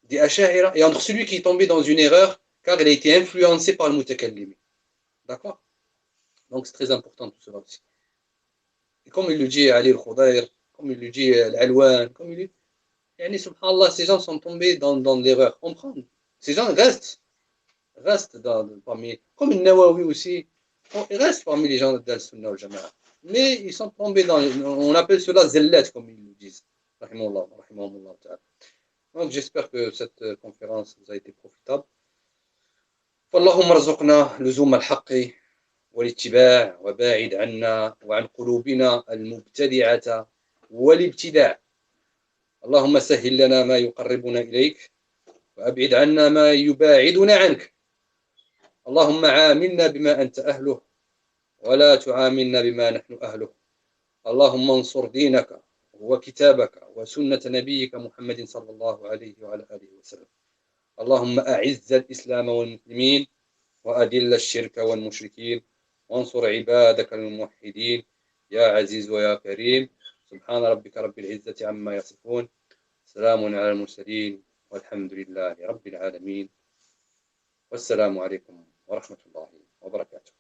des asha'ira, et entre celui qui est tombé dans une erreur, car il a été influencé par le mutakallimi. D'accord? Donc, c'est très important tout cela aussi. Et comme il le dit Ali al-Khudayr, comme il le dit Al-Alwan, comme il dit, subhanallah, ces gens sont tombés dans l'erreur. On prend. Ces gens restent parmi, comme le Nawawi aussi, ils restent parmi les gens d'Al-Sunnah al-Jama'a. Mais ils sont tombés on appelle cela zellat, comme ils le disent. Rahimahullah ta'ala. Donc j'espère que cette conférence vous a été profitable. فاللهم ارزقنا لزوم الحق والاتباع وباعد عنا وعن قلوبنا المبتدعة والابتداع. اللهم سهل لنا ما يقربنا إليك وأبعد عنا ما يباعدنا عنك. اللهم عاملنا بما أنت أهله ولا تعاملنا بما نحن أهله. اللهم انصر دينك وكتابك وسنة نبيك محمد صلى الله عليه وعلى آله وسلم. اللهم أعز الإسلام والمسلمين وأذل الشرك والمشركين وانصر عبادك الموحدين يا عزيز ويا كريم. سبحان ربك رب العزة عما يصفون، سلام على المرسلين والحمد لله رب العالمين، والسلام عليكم ورحمة الله وبركاته.